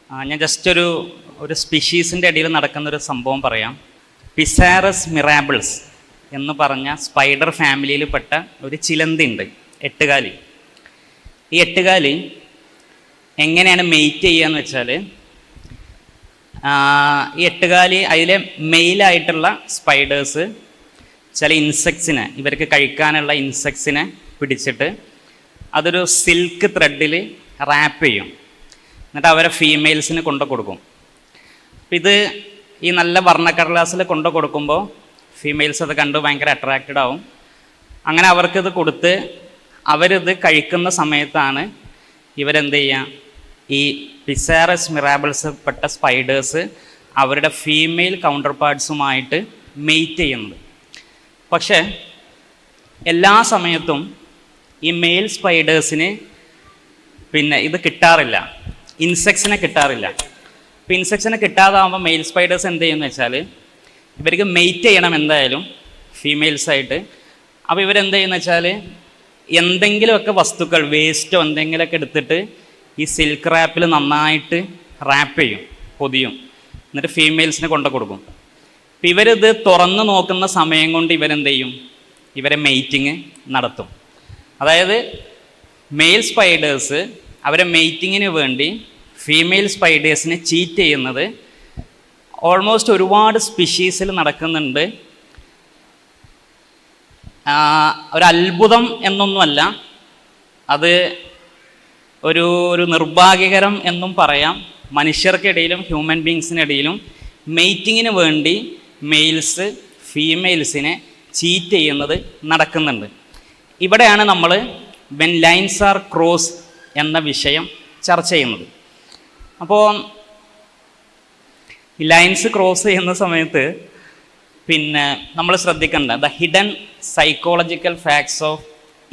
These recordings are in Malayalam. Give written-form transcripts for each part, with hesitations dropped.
ഞാൻ ജസ്റ്റ് ഒരു സ്പീഷീസിൻ്റെ ഇടയിൽ നടക്കുന്നൊരു സംഭവം പറയാം. പിസാറസ് മിറാബിൾസ് എന്ന് പറഞ്ഞ സ്പൈഡർ ഫാമിലിയിൽപ്പെട്ട ഒരു ചിലന്തി ഉണ്ട്, എട്ടുകാലി. ഈ എട്ടുകാലി എങ്ങനെയാണ് മെയ്റ്റ് ചെയ്യുക എന്ന് വെച്ചാൽ, ഈ എട്ടുകാലി അതിലെ മെയിലായിട്ടുള്ള സ്പൈഡേഴ്സ് ചില ഇൻസെക്ട്സിനെ, ഇവർക്ക് കഴിക്കാനുള്ള ഇൻസെക്ട്സിനെ പിടിച്ചിട്ട് അതൊരു സിൽക്ക് ത്രെഡിൽ റാപ്പ് ചെയ്യും. എന്നിട്ട് അവരെ ഫീമെയിൽസിന് കൊണ്ടു കൊടുക്കും. അപ്പം ഇത് ഈ നല്ല വർണ്ണക്കടലാസിൽ കൊണ്ടു കൊടുക്കുമ്പോൾ ഫീമെയിൽസ് അത് കണ്ട് ഭയങ്കര അട്രാക്റ്റഡ് ആവും. അങ്ങനെ അവർക്കിത് കൊടുത്ത് അവരിത് കഴിക്കുന്ന സമയത്താണ് ഇവരെന്ത് ചെയ്യുക, ഈ പിസാറസ് മിറാബിൾസ് പെട്ട സ്പൈഡേഴ്സ് അവരുടെ ഫീമെയിൽ കൗണ്ടർ പാർട്സുമായിട്ട് മെയ്റ്റ് ചെയ്യുന്നത്. പക്ഷേ എല്ലാ സമയത്തും ഈ മെയിൽ സ്പൈഡേഴ്സിന് ഇത് കിട്ടാറില്ല, ഇൻസെക്ട്സിനെ കിട്ടാറില്ല. അപ്പോൾ ഇൻസെക്ട്സിനെ കിട്ടാതാകുമ്പോൾ മെയിൽ സ്പൈഡേഴ്സ് എന്ത് ചെയ്യുമെന്ന് വെച്ചാൽ, ഇവർക്ക് മെയ്റ്റ് ചെയ്യണം എന്തായാലും ഫീമെയിൽസായിട്ട്. അപ്പോൾ ഇവരെന്ത് ചെയ്യുമെന്ന് വെച്ചാൽ, എന്തെങ്കിലുമൊക്കെ വസ്തുക്കൾ, വേസ്റ്റോ എന്തെങ്കിലുമൊക്കെ എടുത്തിട്ട് ഈ സിൽക്ക് റാപ്പിൽ നന്നായിട്ട് റാപ്പ് ചെയ്യും, പൊതിയും. എന്നിട്ട് ഫീമെയിൽസിന് കൊണ്ടു കൊടുക്കും. അപ്പം ഇവരിത് തുറന്ന് നോക്കുന്ന സമയം കൊണ്ട് ഇവരെന്ത് ചെയ്യും, ഇവരെ മെയ്റ്റിങ് നടത്തും. അതായത് മെയിൽ സ്പൈഡേഴ്സ് അവരെ മെയ്റ്റിങ്ങിന് വേണ്ടി ഫീമെയിൽ സ്പൈഡേഴ്സിനെ ചീറ്റ് ചെയ്യുന്നത് ഓൾമോസ്റ്റ് ഒരുപാട് സ്പീഷീസിൽ നടക്കുന്നുണ്ട്. ഒരു അത്ഭുതം എന്നൊന്നുമല്ല, അത് ഒരു നിർഭാഗ്യകരം എന്നും പറയാം. മനുഷ്യർക്കിടയിലും ഹ്യൂമൻ ബീങ്സിനിടയിലും മെയ്റ്റിങ്ങിന് വേണ്ടി മെയിൽസ് ഫീമെയിൽസിനെ ചീറ്റ് ചെയ്യുന്നത് നടക്കുന്നുണ്ട്. ഇവിടെയാണ് നമ്മൾ വെൻ ലൈൻസ് ആർ ക്രോസ് എന്ന വിഷയം ചർച്ച ചെയ്യുന്നത്. അപ്പോൾ ഈ ലൈൻസ് ക്രോസ് ചെയ്യുന്ന സമയത്ത് നമ്മൾ ശ്രദ്ധിക്കേണ്ട the hidden psychological facts of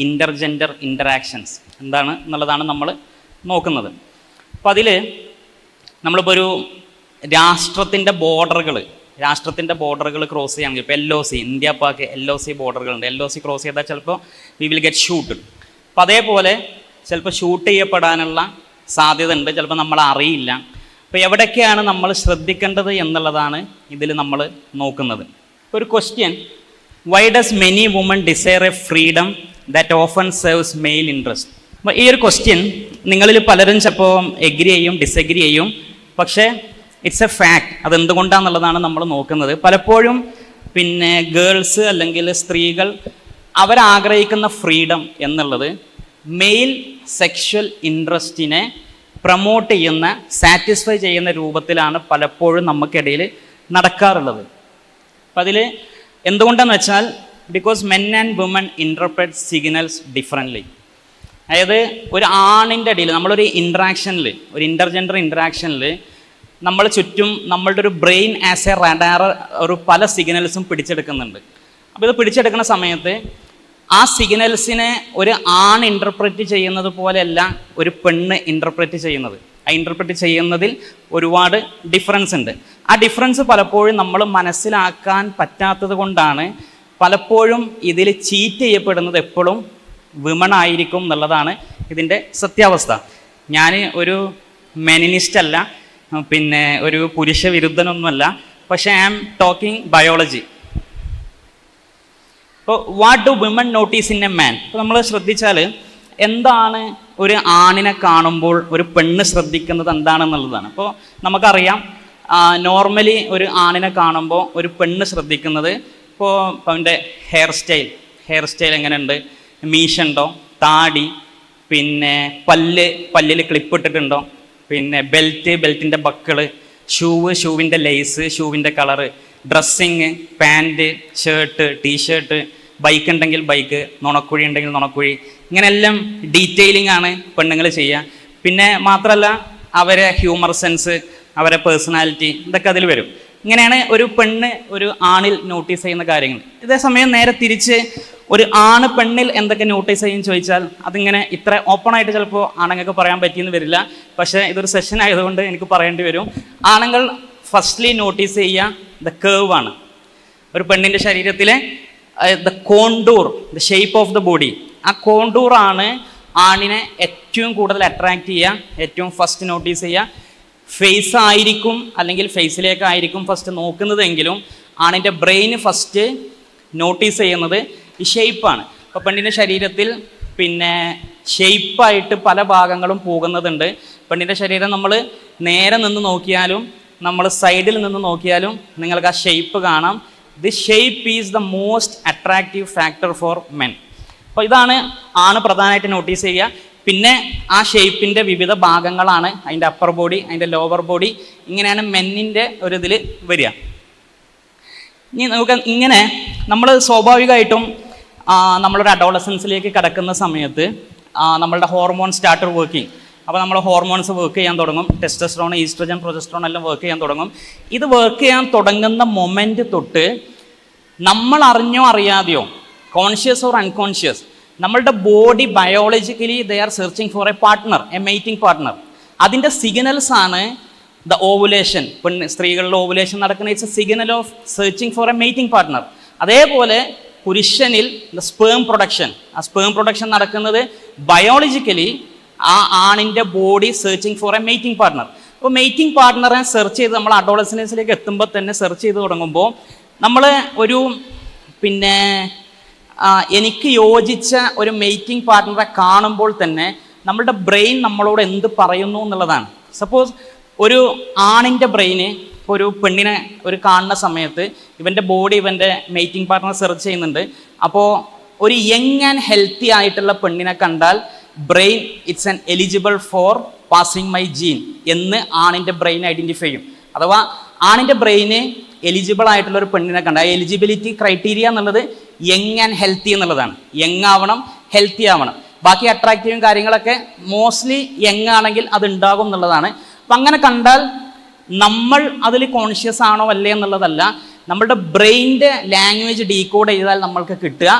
intergender interactions എന്താണ് എന്നുള്ളതാണ് നമ്മൾ നോക്കുന്നത്. അപ്പം അതിൽ നമ്മളിപ്പോൾ ഒരു രാഷ്ട്രത്തിൻ്റെ ബോർഡറുകൾ ക്രോസ് ചെയ്യുകയാണെങ്കിൽ, ഇപ്പോൾ LOC, India Pak LOC ബോർഡറുകളുണ്ട്. LOC cross ചെയ്താൽ ചിലപ്പോൾ വി വിൽ ഗെറ്റ് ഷൂട്ട്. അപ്പം അതേപോലെ ചിലപ്പോൾ ഷൂട്ട് ചെയ്യപ്പെടാനുള്ള സാധ്യത ഉണ്ട്, ചിലപ്പോൾ നമ്മൾ അറിയില്ല. അപ്പോൾ എവിടേക്കാണ് നമ്മൾ ശ്രദ്ധിക്കേണ്ടത് എന്നുള്ളതാണ് ഇതിൽ നമ്മൾ നോക്കുന്നത്. ഒരു question, why does many woman desire a freedom that often serves male interest? അപ്പോൾ ഈ ഒരു ക്വസ്റ്റ്യൻ നിങ്ങളിൽ പലരും ചിലപ്പോൾ എഗ്രി ചെയ്യും, ഡിസഗ്രി ചെയ്യും. പക്ഷേ ഇറ്റ്സ് എ ഫാക്ട്. അതെന്തുകൊണ്ടാണെന്നുള്ളതാണ് നമ്മൾ നോക്കുന്നത്. പലപ്പോഴും ഗേൾസ് അല്ലെങ്കിൽ സ്ത്രീകൾ അവരാഗ്രഹിക്കുന്ന ഫ്രീഡം എന്നുള്ളത് മെയിൽ സെക്ഷൽ ഇൻട്രസ്റ്റിനെ പ്രൊമോട്ട് ചെയ്യുന്ന, സാറ്റിസ്ഫൈ ചെയ്യുന്ന രൂപത്തിലാണ് പലപ്പോഴും നമുക്കിടയിൽ നടക്കാറുള്ളത്. അപ്പം അതിൽ എന്തുകൊണ്ടെന്ന് വെച്ചാൽ, because men and woman interpret signals differently. അതായത് ഒരു ആണിൻ്റെ ഇടയിൽ നമ്മളൊരു ഇൻട്രാക്ഷനിൽ, ഒരു ഇൻ്റർജെൻഡർ ഇൻട്രാക്ഷനിൽ നമ്മൾ ചുറ്റും നമ്മളുടെ ഒരു ബ്രെയിൻ ആസ് എ റഡാർ പല സിഗ്നൽസും പിടിച്ചെടുക്കുന്നുണ്ട്. അപ്പോൾ ഇത് പിടിച്ചെടുക്കുന്ന സമയത്ത് ആ സിഗ്നൽസിനെ ഒരു ആൺ ഇൻ്റർപ്രറ്റ് ചെയ്യുന്നത് പോലെയല്ല ഒരു പെണ്ണ് ഇൻ്റർപ്രറ്റ് ചെയ്യുന്നത്. ആ ഇൻ്റർപ്രറ്റ് ചെയ്യുന്നതിൽ ഒരുപാട് ഡിഫറൻസ് ഉണ്ട്. ആ ഡിഫറൻസ് പലപ്പോഴും നമ്മൾ മനസ്സിലാക്കാൻ പറ്റാത്തത് കൊണ്ടാണ് പലപ്പോഴും ഇതിൽ ചീറ്റ് ചെയ്യപ്പെടുന്നത് എപ്പോഴും വിമൺ ആയിരിക്കും എന്നുള്ളതാണ് ഇതിൻ്റെ സത്യാവസ്ഥ. ഞാൻ ഒരു മെനിനിസ്റ്റ് അല്ല, ഒരു പുരുഷ വിരുദ്ധനൊന്നുമല്ല, പക്ഷേ ഐ ആം ടോക്കിംഗ് ബയോളജി. ഇപ്പോൾ what do women notice in a man? ഇപ്പോൾ നമ്മൾ ശ്രദ്ധിച്ചാൽ എന്താണ് ഒരു ആണിനെ കാണുമ്പോൾ ഒരു പെണ്ണ് ശ്രദ്ധിക്കുന്നത് എന്താണെന്നുള്ളതാണ്. അപ്പോൾ നമുക്കറിയാം, നോർമലി ഒരു ആണിനെ കാണുമ്പോൾ ഒരു പെണ്ണ് ശ്രദ്ധിക്കുന്നത്, ഇപ്പോൾ അവൻ്റെ ഹെയർ സ്റ്റൈൽ എങ്ങനെയുണ്ട്, മീശുണ്ടോ, താടി, പല്ലിൽ ക്ലിപ്പ് ഇട്ടിട്ടുണ്ടോ, ബെൽറ്റിൻ്റെ ബക്കിള്, ഷൂവിൻ്റെ ലേസ്, ഷൂവിൻ്റെ colour, dressing, pant, shirt, T-shirt, bike ഉണ്ടെങ്കിൽ ബൈക്ക്, നുണക്കുഴി ഉണ്ടെങ്കിൽ നുണക്കുഴി, ഇങ്ങനെയെല്ലാം ഡീറ്റെയിലിംഗ് ആണ് പെണ്ണുങ്ങൾ ചെയ്യുക. മാത്രമല്ല അവരെ ഹ്യൂമർ സെൻസ്, അവരെ പേഴ്സണാലിറ്റി, ഇതൊക്കെ അതിൽ വരും. ഇങ്ങനെയാണ് ഒരു പെണ്ണ് ഒരു ആണിൽ നോട്ടീസ് ചെയ്യുന്ന കാര്യങ്ങൾ. ഇതേസമയം നേരെ തിരിച്ച് ഒരു ആണ് പെണ്ണിൽ എന്തൊക്കെ നോട്ടീസ് ചെയ്യും ചോദിച്ചാൽ അതിങ്ങനെ ഇത്ര ഓപ്പണായിട്ട് ചിലപ്പോൾ ആണുങ്ങൾക്ക് പറയാൻ പറ്റിയെന്ന് വരില്ല. പക്ഷേ ഇതൊരു സെഷൻ ആയതുകൊണ്ട് എനിക്ക് പറയേണ്ടി വരും. ആണുങ്ങൾ ഫസ്റ്റ്ലി നോട്ടീസ് ചെയ്യുക ദ കേർവ് ആണ്. ഒരു പെണ്ണിൻ്റെ ശരീരത്തിലെ the contour, the shape of the body, ആ കോണ്ടൂറാണ് ആണിനെ ഏറ്റവും കൂടുതൽ അട്രാക്റ്റ് ചെയ്യുക, ഏറ്റവും ഫസ്റ്റ് നോട്ടീസ് ചെയ്യുക. ഫേസ് ആയിരിക്കും അല്ലെങ്കിൽ ഫേസിലേക്കായിരിക്കും ഫസ്റ്റ് നോക്കുന്നതെങ്കിലും ആണിൻ്റെ ബ്രെയിൻ ഫസ്റ്റ് നോട്ടീസ് ചെയ്യുന്നത് ഈ ഷേപ്പാണ്. അപ്പോൾ പെണ്ണിൻ്റെ ശരീരത്തിൽ പിന്നെ ഷേപ്പായിട്ട് പല ഭാഗങ്ങളും പോകുന്നതുണ്ട്. പെണ്ണിൻ്റെ ശരീരം നമ്മൾ നേരെ നിന്ന് നോക്കിയാലും നമ്മൾ സൈഡിൽ നിന്ന് നോക്കിയാലും നിങ്ങൾക്ക് ആ ഷേപ്പ് കാണാം. This shape is the most attractive factor for men. അപ്പോൾ ഇതാണ് ആണ് പ്രധാനമായിട്ട് നോട്ടീസ് ചെയ്യുക. പിന്നെ ആ ഷേപ്പിൻ്റെ വിവിധ ഭാഗങ്ങളാണ് അതിൻ്റെ അപ്പർ ബോഡി, അതിൻ്റെ ലോവർ ബോഡി, ഇങ്ങനെയാണ് മെന്നിൻ്റെ ഒരു ഇതിൽ വരിക. ഇനി നമുക്ക് ഇങ്ങനെ നമ്മൾ സ്വാഭാവികമായിട്ടും നമ്മളൊരു അഡോളസൻസിലേക്ക് കടക്കുന്ന സമയത്ത് നമ്മളുടെ ഹോർമോൺ സ്റ്റാർട്ടർ വർക്കിംഗ്. അപ്പോൾ നമ്മൾ ഹോർമോൺസ് വർക്ക് ചെയ്യാൻ തുടങ്ങും. ടെസ്റ്റോസ്റ്ററോൺ, ഈസ്ട്രജൻ, പ്രൊജസ്ട്രോൺ എല്ലാം വർക്ക് ചെയ്യാൻ തുടങ്ങും. ഇത് വർക്ക് ചെയ്യാൻ തുടങ്ങുന്ന മൊമെൻറ്റ് തൊട്ട് നമ്മൾ അറിഞ്ഞോ അറിയാതെയോ, കോൺഷ്യസ് ഓർ അൺകോൺഷ്യസ്, നമ്മളുടെ body biologically they are searching for a partner, a mating partner. അതിൻ്റെ സിഗ്നൽസ് ആണ് ദ ഓവുലേഷൻ. സ്ത്രീകളിലെ ഓവുലേഷൻ നടക്കുന്ന it's a signal of searching for a mating partner. അതേപോലെ പുരുഷനിൽ ദ സ്പേം പ്രൊഡക്ഷൻ, ആ സ്പേം പ്രൊഡക്ഷൻ നടക്കുന്നത് ബയോളജിക്കലി ആ ആണിൻ്റെ body searching for a mating partner. അപ്പോൾ മേറ്റിംഗ് പാർട്ട്ണറെ സെർച്ച് ചെയ്ത് നമ്മൾ അഡോളസൻസിലേക്ക് എത്തുമ്പോൾ തന്നെ സെർച്ച് ചെയ്ത് തുടങ്ങുമ്പോൾ നമ്മൾ ഒരു പിന്നെ എനിക്ക് യോജിച്ച ഒരു മേറ്റിംഗ് പാർട്ട്ണറെ കാണുമ്പോൾ തന്നെ നമ്മളുടെ ബ്രെയിൻ നമ്മളോട് എന്ത് പറയുന്നു എന്നുള്ളതാണ്. സപ്പോസ് ഒരു ആണിൻ്റെ ബ്രെയിന് ഒരു പെണ്ണിനെ ഒരു കാണുന്ന സമയത്ത് ഇവൻ്റെ ബോഡി ഇവൻ്റെ മേറ്റിംഗ് പാർട്ട്ണർ സെർച്ച് ചെയ്യുന്നുണ്ട്. അപ്പോൾ ഒരു യങ് ആൻഡ് ഹെൽത്തി ആയിട്ടുള്ള പെണ്ണിനെ കണ്ടാൽ brain it's an eligible for passing my gene എന്ന് ആണിൻ്റെ ബ്രെയിൻ ഐഡൻറ്റിഫൈ ചെയ്യും. അഥവാ ആണിൻ്റെ ബ്രെയിന് എലിജിബിൾ ആയിട്ടുള്ള ഒരു പെണ്ണിനെ കണ്ട ആ എലിജിബിലിറ്റി ക്രൈറ്റീരിയ എന്നുള്ളത് യങ് ആൻഡ് ഹെൽത്തി എന്നുള്ളതാണ്. യങ് ആവണം, ഹെൽത്തി ആവണം. ബാക്കി അട്രാക്റ്റീവും കാര്യങ്ങളൊക്കെ മോസ്റ്റ്ലി യങ് ആണെങ്കിൽ അത് ഉണ്ടാകും എന്നുള്ളതാണ്. അപ്പം അങ്ങനെ കണ്ടാൽ നമ്മൾ അതിൽ കോൺഷ്യസ് ആണോ അല്ലേ എന്നുള്ളതല്ല, നമ്മളുടെ ബ്രെയിനിൻ്റെ ലാംഗ്വേജ് ഡീകോഡ് ചെയ്താൽ നമ്മൾക്ക് കിട്ടുക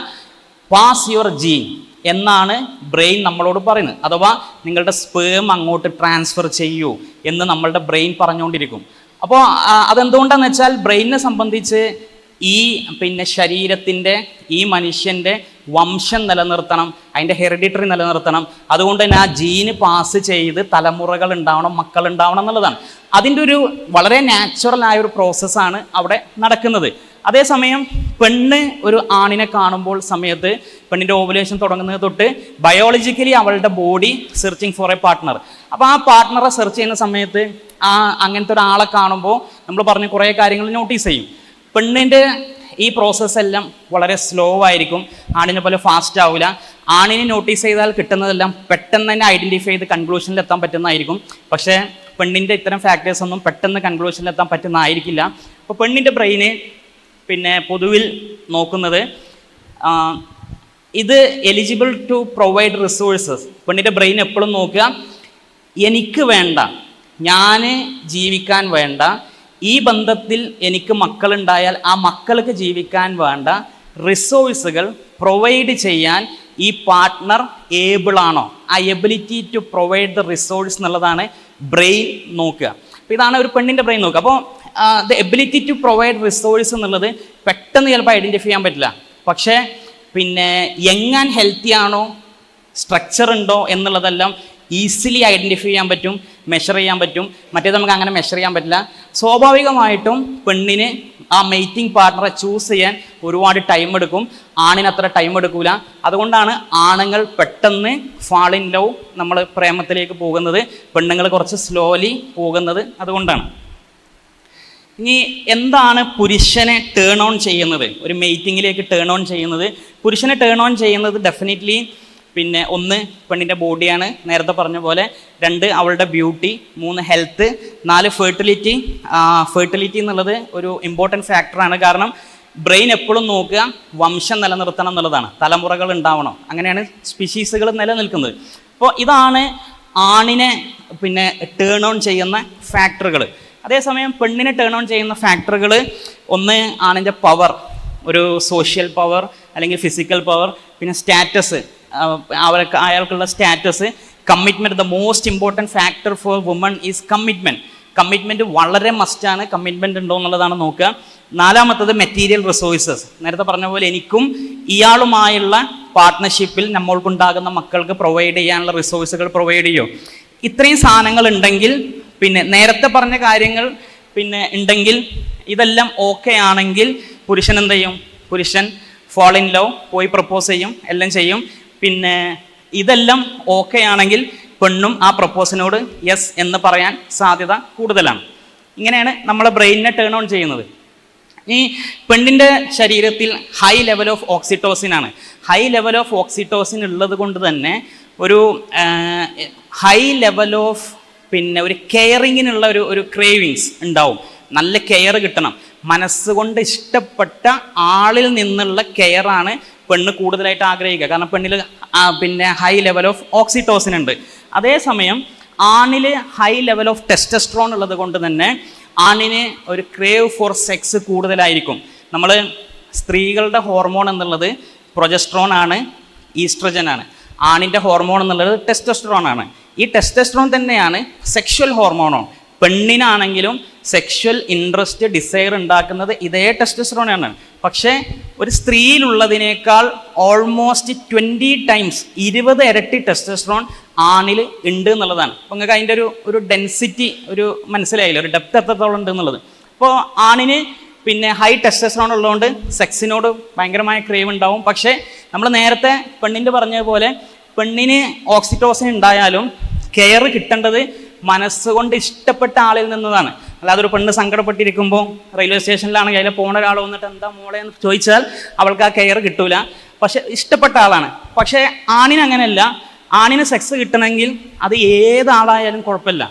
പാസ് യുവർ ജീൻ എന്നാണ് ബ്രെയിൻ നമ്മളോട് പറയുന്നത്. അഥവാ നിങ്ങളുടെ സ്പേം അങ്ങോട്ട് ട്രാൻസ്ഫർ ചെയ്യൂ എന്ന് നമ്മളുടെ ബ്രെയിൻ പറഞ്ഞുകൊണ്ടിരിക്കും. അപ്പോൾ അതെന്തുകൊണ്ടാണെന്ന് വെച്ചാൽ ബ്രെയിനിനെ സംബന്ധിച്ച് ഈ പിന്നെ ശരീരത്തിൻ്റെ ഈ മനുഷ്യൻ്റെ വംശം നിലനിർത്തണം, അതിൻ്റെ ഹെറിഡിറ്ററി നിലനിർത്തണം. അതുകൊണ്ട് തന്നെ ആ ജീന് പാസ് ചെയ്ത് തലമുറകൾ ഉണ്ടാവണം, മക്കൾ ഉണ്ടാവണം എന്നുള്ളതാണ്. അതിൻ്റെ ഒരു വളരെ നാച്ചുറൽ ആയ ഒരു പ്രോസസ്സാണ് അവിടെ നടക്കുന്നത്. അതേസമയം പെണ്ണ് ഒരു ആണിനെ കാണുമ്പോൾ സമയത്ത് പെണ്ണിൻ്റെ ഓവുലേഷൻ തുടങ്ങുന്നത് തൊട്ട് ബയോളജിക്കലി അവളുടെ body searching for a partner. അപ്പോൾ ആ പാർട്ട്ണറെ സെർച്ച് ചെയ്യുന്ന സമയത്ത് അങ്ങനത്തെ ഒരാളെ കാണുമ്പോൾ നമ്മൾ പറഞ്ഞ കുറേ കാര്യങ്ങൾ നോട്ടീസ് ചെയ്യും. പെണ്ണിൻ്റെ ഈ പ്രോസസ്സ് എല്ലാം വളരെ സ്ലോ ആയിരിക്കും, ആണിനെ പോലെ ഫാസ്റ്റ് ആവില്ല. ആണിനെ നോട്ടീസ് ചെയ്താൽ കിട്ടുന്നതെല്ലാം പെട്ടെന്ന് തന്നെ ഐഡൻറ്റിഫൈ ചെയ്ത് കൺക്ലൂഷനിൽ എത്താൻ പറ്റുന്നതായിരിക്കും. പക്ഷേ പെണ്ണിൻ്റെ ഇത്തരം ഫാക്ടേഴ്സ് ഒന്നും പെട്ടെന്ന് കൺക്ലൂഷനിൽ എത്താൻ പറ്റുന്നതായിരിക്കില്ല. അപ്പോൾ പെണ്ണിൻ്റെ ബ്രെയിന് പിന്നെ പൊതുവിൽ നോക്കുന്നത് ഇത് എലിജിബിൾ ടു പ്രൊവൈഡ് റിസോഴ്സസ്. പെണ്ണിൻ്റെ ബ്രെയിൻ എപ്പോഴും നോക്കുക എനിക്ക് വേണ്ട, ഞാൻ ജീവിക്കാൻ വേണ്ട, ഈ ബന്ധത്തിൽ എനിക്ക് മക്കളുണ്ടായാൽ ആ മക്കൾക്ക് ജീവിക്കാൻ വേണ്ട റിസോഴ്സുകൾ പ്രൊവൈഡ് ചെയ്യാൻ ഈ പാർട്ട്ണർ ഏബിൾ ആണോ, ആ ability to provide the resource എന്നുള്ളതാണ് ബ്രെയിൻ നോക്കുക. അപ്പോൾ ഇതാണ് ഒരു പെണ്ണിൻ്റെ ബ്രെയിൻ നോക്കുക. അപ്പോൾ the ability to provide resource എന്നുള്ളത് പെട്ടെന്ന് ചിലപ്പോൾ ഐഡൻറ്റിഫൈ ചെയ്യാൻ പറ്റില്ല. പക്ഷേ പിന്നെ യങ് ആൻഡ് ഹെൽത്തി ആണോ, സ്ട്രക്ചർ ഉണ്ടോ എന്നുള്ളതെല്ലാം ഈസിലി ഐഡൻറ്റിഫൈ ചെയ്യാൻ പറ്റും, മെഷർ ചെയ്യാൻ പറ്റും. മറ്റേത് നമുക്ക് അങ്ങനെ മെഷർ ചെയ്യാൻ പറ്റില്ല. സ്വാഭാവികമായിട്ടും പെണ്ണിന് ആ മേറ്റിംഗ് പാർട്ട്ണറെ ചൂസ് ചെയ്യാൻ ഒരുപാട് ടൈം എടുക്കും, ആണിന് അത്ര ടൈം എടുക്കൂല. അതുകൊണ്ടാണ് ആണുങ്ങൾ പെട്ടെന്ന് ഫാൾ ഇൻ ലവ്, നമ്മൾ പ്രേമത്തിലേക്ക് പോകുന്നത്, പെണ്ണുങ്ങൾ കുറച്ച് സ്ലോലി പോകുന്നത് അതുകൊണ്ടാണ്. ഇനി എന്താണ് പുരുഷനെ ടേൺ ഓൺ ചെയ്യുന്നത്, ഒരു മേറ്റിങ്ങിലേക്ക് ടേൺ ഓൺ ചെയ്യുന്നത്? പുരുഷനെ ടേൺ ഓൺ ചെയ്യുന്നത് ഡെഫിനറ്റ്ലി പിന്നെ ഒന്ന് പെണ്ണിൻ്റെ ബോഡിയാണ്, നേരത്തെ പറഞ്ഞ പോലെ. 2 അവളുടെ ബ്യൂട്ടി. 3 ഹെൽത്ത്. 4 ഫെർട്ടിലിറ്റി. ഫെർട്ടിലിറ്റി എന്നുള്ളത് ഒരു ഇമ്പോർട്ടൻറ്റ് ഫാക്ടറാണ്. കാരണം ബ്രെയിൻ എപ്പോഴും നോക്കുക വംശം നിലനിർത്തണം എന്നുള്ളതാണ്, തലമുറകൾ ഉണ്ടാവണം, അങ്ങനെയാണ് സ്പീഷീസുകൾ നിലനിൽക്കുന്നത്. അപ്പോൾ ഇതാണ് ആണിനെ പിന്നെ ടേൺ ഓൺ ചെയ്യുന്ന ഫാക്ടറുകൾ. അതേസമയം പെണ്ണിനെ ടേൺ ഓൺ ചെയ്യുന്ന ഫാക്ടറുകൾ ഒന്ന് ആണിൻ്റെ പവർ, ഒരു സോഷ്യൽ പവർ അല്ലെങ്കിൽ ഫിസിക്കൽ പവർ, പിന്നെ സ്റ്റാറ്റസ്, അയാൾക്കുള്ള status, commitment. The most important factor for woman is commitment. Commitment വളരെ മസ്റ്റാണ്. കമ്മിറ്റ്മെൻറ്റ് ഉണ്ടോ എന്നുള്ളതാണ് നോക്കുക. 4മത്തത് മെറ്റീരിയൽ റിസോഴ്സസ്. നേരത്തെ പറഞ്ഞ പോലെ എനിക്കും ഇയാളുമായുള്ള പാർട്ട്ണർഷിപ്പിൽ നമ്മൾക്കുണ്ടാകുന്ന മക്കൾക്ക് പ്രൊവൈഡ് ചെയ്യാനുള്ള റിസോഴ്സുകൾ പ്രൊവൈഡ് ചെയ്യും. ഇത്രയും സാധനങ്ങൾ ഉണ്ടെങ്കിൽ പിന്നെ നേരത്തെ പറഞ്ഞ കാര്യങ്ങൾ പിന്നെ ഉണ്ടെങ്കിൽ, ഇതെല്ലാം ഓക്കെ ആണെങ്കിൽ പുരുഷൻ എന്ത് ചെയ്യും? പുരുഷൻ ഫോൾ ഇൻ ലവ്, പോയി പ്രപ്പോസ് ചെയ്യും, എല്ലാം ചെയ്യും. പിന്നെ ഇതെല്ലാം ഓക്കെ ആണെങ്കിൽ പെണ്ണും ആ പ്രപ്പോസിനോട് യെസ് എന്ന് പറയാൻ സാധ്യത കൂടുതലാണ്. ഇങ്ങനെയാണ് നമ്മളെ ബ്രെയിനിനെ ടേൺ ഓൺ ചെയ്യുന്നത്. ഈ പെണ്ണിൻ്റെ ശരീരത്തിൽ ഹൈ ലെവൽ ഓഫ് ഓക്സിറ്റോസിൻ ആണ്. ഹൈ ലെവൽ ഓഫ് ഓക്സിറ്റോസിൻ ഉള്ളത് കൊണ്ട് തന്നെ ഒരു ഹൈ ലെവൽ ഓഫ് പിന്നെ ഒരു കെയറിങ്ങിനുള്ള ഒരു ക്രേവിങ്സ് ഉണ്ടാവും. നല്ല കെയർ കിട്ടണം. മനസ്സുകൊണ്ട് ഇഷ്ടപ്പെട്ട ആളിൽ നിന്നുള്ള കെയറാണ് പെണ്ണ് കൂടുതലായിട്ട് ആഗ്രഹിക്കുക. കാരണം പെണ്ണിൽ പിന്നെ ഹൈ ലെവൽ ഓഫ് ഓക്സിറ്റോസിൻ ഉണ്ട്. അതേസമയം ആണിൽ ഹൈ ലെവൽ ഓഫ് ടെസ്റ്റസ്ട്രോൺ ഉള്ളത് കൊണ്ട് തന്നെ ആണിന് ഒരു ക്രേവ് ഫോർ സെക്സ് കൂടുതലായിരിക്കും. നമ്മൾ സ്ത്രീകളുടെ ഹോർമോൺ എന്നുള്ളത് പ്രൊജസ്ട്രോൺ ആണ്, ഈസ്ട്രജൻ ആണ്. ആണിൻ്റെ ഹോർമോൺ എന്നുള്ളത് ടെസ്റ്റസ്ട്രോൺ ആണ്. ഈ ടെസ്റ്റസ്ട്രോൺ തന്നെയാണ് സെക്ഷൽ ഹോർമോണോ. പെണ്ണിനാണെങ്കിലും സെക്ഷൽ ഇൻട്രസ്റ്റ്, ഡിസയർ ഉണ്ടാക്കുന്നത് ഇതേ ടെസ്റ്റസ്ട്രോണാണ്. പക്ഷേ ഒരു സ്ത്രീയിലുള്ളതിനേക്കാൾ ഓൾമോസ്റ്റ് 20 ടൈംസ് 20 ഇരട്ടി ടെസ്റ്റസ്ട്രോൺ ആണിൽ ഉണ്ട് എന്നുള്ളതാണ്. അപ്പോൾ നിങ്ങൾക്ക് അതിൻ്റെ ഒരു ഡെൻസിറ്റി ഒരു മനസ്സിലായില്ല, ഒരു ഡെപ്ത് എത്രത്തോളം ഉണ്ട് എന്നുള്ളത്. അപ്പോൾ ആണിന് പിന്നെ ഹൈ ടെസ്റ്റസ്ട്രോൺ ഉള്ളതുകൊണ്ട് സെക്സിനോട് ഭയങ്കരമായ ക്രേവ് ഉണ്ടാവും. പക്ഷേ നമ്മൾ നേരത്തെ പെണ്ണിൻ്റെ പറഞ്ഞതുപോലെ പെണ്ണിന് ഓക്സിറ്റോസിൻ ഉണ്ടായാലും കെയർ കിട്ടേണ്ടത് മനസ്സുകൊണ്ട് ഇഷ്ടപ്പെട്ട ആളിൽ നിന്നതാണ്. അല്ലാതെ ഒരു പെണ്ണ് സങ്കടപ്പെട്ടിരിക്കുമ്പോൾ റെയിൽവേ സ്റ്റേഷനിലാണെങ്കിൽ അതിൽ പോണ ഒരാൾ വന്നിട്ട് എന്താ മോളെ എന്ന് ചോദിച്ചാൽ അവൾക്ക് ആ കെയർ കിട്ടൂല. പക്ഷെ ഇഷ്ടപ്പെട്ട ആളാണ്. പക്ഷേ ആണിന് അങ്ങനെയല്ല. ആണിന് സെക്സ് കിട്ടണമെങ്കിൽ അത് ഏതാളായാലും കുഴപ്പമില്ല.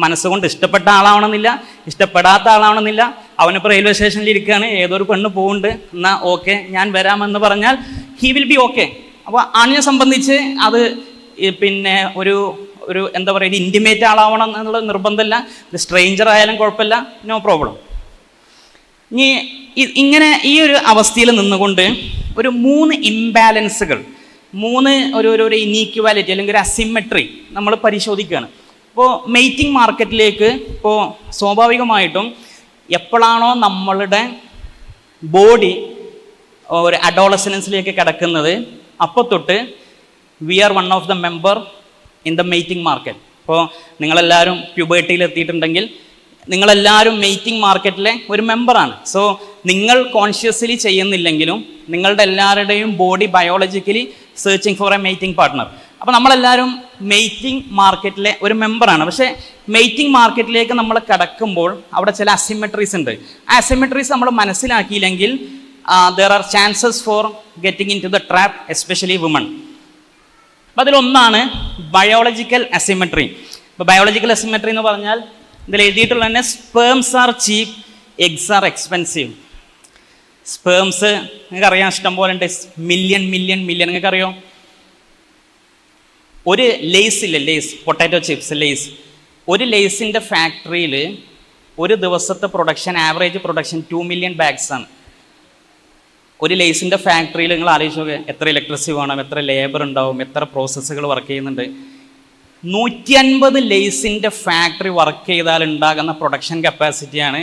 മനസ്സുകൊണ്ട് ഇഷ്ടപ്പെട്ട ആളാവണമെന്നില്ല, ഇഷ്ടപ്പെടാത്ത ആളാവണമെന്നില്ല. അവനിപ്പോൾ റെയിൽവേ സ്റ്റേഷനിൽ ഇരിക്കുകയാണ്, ഏതൊരു പെണ്ണ് പോകുന്നുണ്ട്, എന്നാൽ ഓക്കെ ഞാൻ വരാമെന്ന് പറഞ്ഞാൽ ഹി വിൽ ബി ഓക്കെ. അപ്പോൾ ആണിനെ സംബന്ധിച്ച് അത് പിന്നെ ഒരു എന്താ പറയുക, ഇൻറ്റിമേറ്റ് ആളാവണം എന്നുള്ള നിർബന്ധമില്ല. ഒരു സ്ട്രേഞ്ചർ ആയാലും കുഴപ്പമില്ല, നോ പ്രോബ്ലം. ഇനി ഇങ്ങനെ ഈ ഒരു അവസ്ഥയിൽ നിന്നുകൊണ്ട് ഒരു 3 ഇംബാലൻസുകൾ, 3 ഒരു ഇനീക്വാലിറ്റി അല്ലെങ്കിൽ ഒരു അസിമെട്രി നമ്മൾ പരിശോധിക്കുകയാണ്. ഇപ്പോൾ മെയ്റ്റിംഗ് മാർക്കറ്റിലേക്ക് ഇപ്പോൾ സ്വാഭാവികമായിട്ടും എപ്പോഴാണോ നമ്മളുടെ ബോഡി ഒരു അഡോളസൻസിലേക്ക് കിടക്കുന്നത് അപ്പോൾ തൊട്ട് we are one of the member in the mating market. ഇപ്പോൾ നിങ്ങളെല്ലാവരും പ്യൂബേർട്ടിയിൽ എത്തിയിട്ടുണ്ടെങ്കിൽ നിങ്ങളെല്ലാവരും മെയ്റ്റിംഗ് മാർക്കറ്റിലെ ഒരു മെമ്പറാണ്. സോ നിങ്ങൾ കോൺഷ്യസ്ലി ചെയ്യുന്നില്ലെങ്കിലും നിങ്ങളുടെ എല്ലാവരുടെയും body biologically searching for A mating partner. അപ്പോൾ നമ്മളെല്ലാവരും മെയ്റ്റിംഗ് മാർക്കറ്റിലെ ഒരു മെമ്പറാണ്. പക്ഷേ മെയ്റ്റിംഗ് മാർക്കറ്റിലേക്ക് നമ്മൾ കടക്കുമ്പോൾ അവിടെ ചില അസിമെട്രീസ് ഉണ്ട്. ആ അസിമെട്രീസ് നമ്മൾ മനസ്സിലാക്കിയില്ലെങ്കിൽ there are chances for getting into the trap, especially women. അപ്പോൾ അതിലൊന്നാണ് ബയോളജിക്കൽ അസിമെട്രി. ഇപ്പോൾ ബയോളജിക്കൽ അസിമെട്രി എന്ന് പറഞ്ഞാൽ ഇതിൽ എഴുതിയിട്ടുള്ള തന്നെ sperms are cheap, eggs are expensive. Sperms നിങ്ങൾക്ക് അറിയാൻ ഇഷ്ടം പോലെ ഉണ്ട്, മില്യൺ നിങ്ങൾക്ക് അറിയോ? ഒരു ലേസ് ഇല്ലേ, ലേസ് പൊട്ടാറ്റോ ചിപ്സ് ലേസ്, ഒരു ലേസിൻ്റെ ഫാക്ടറിയിൽ ഒരു ദിവസത്തെ production, average production 2 million bags ആണ്. ഒരു ലേസിൻ്റെ ഫാക്ടറിയിൽ നിങ്ങൾ ആലോചിച്ച് നോക്കുക, എത്ര ഇലക്ട്രിസിറ്റി വേണം, എത്ര ലേബർ ഉണ്ടാവും, എത്ര പ്രോസസ്സുകൾ വർക്ക് ചെയ്യുന്നുണ്ട്. 150 ലേസിൻ്റെ ഫാക്ടറി വർക്ക് ചെയ്താൽ ഉണ്ടാകുന്ന പ്രൊഡക്ഷൻ കപ്പാസിറ്റിയാണ്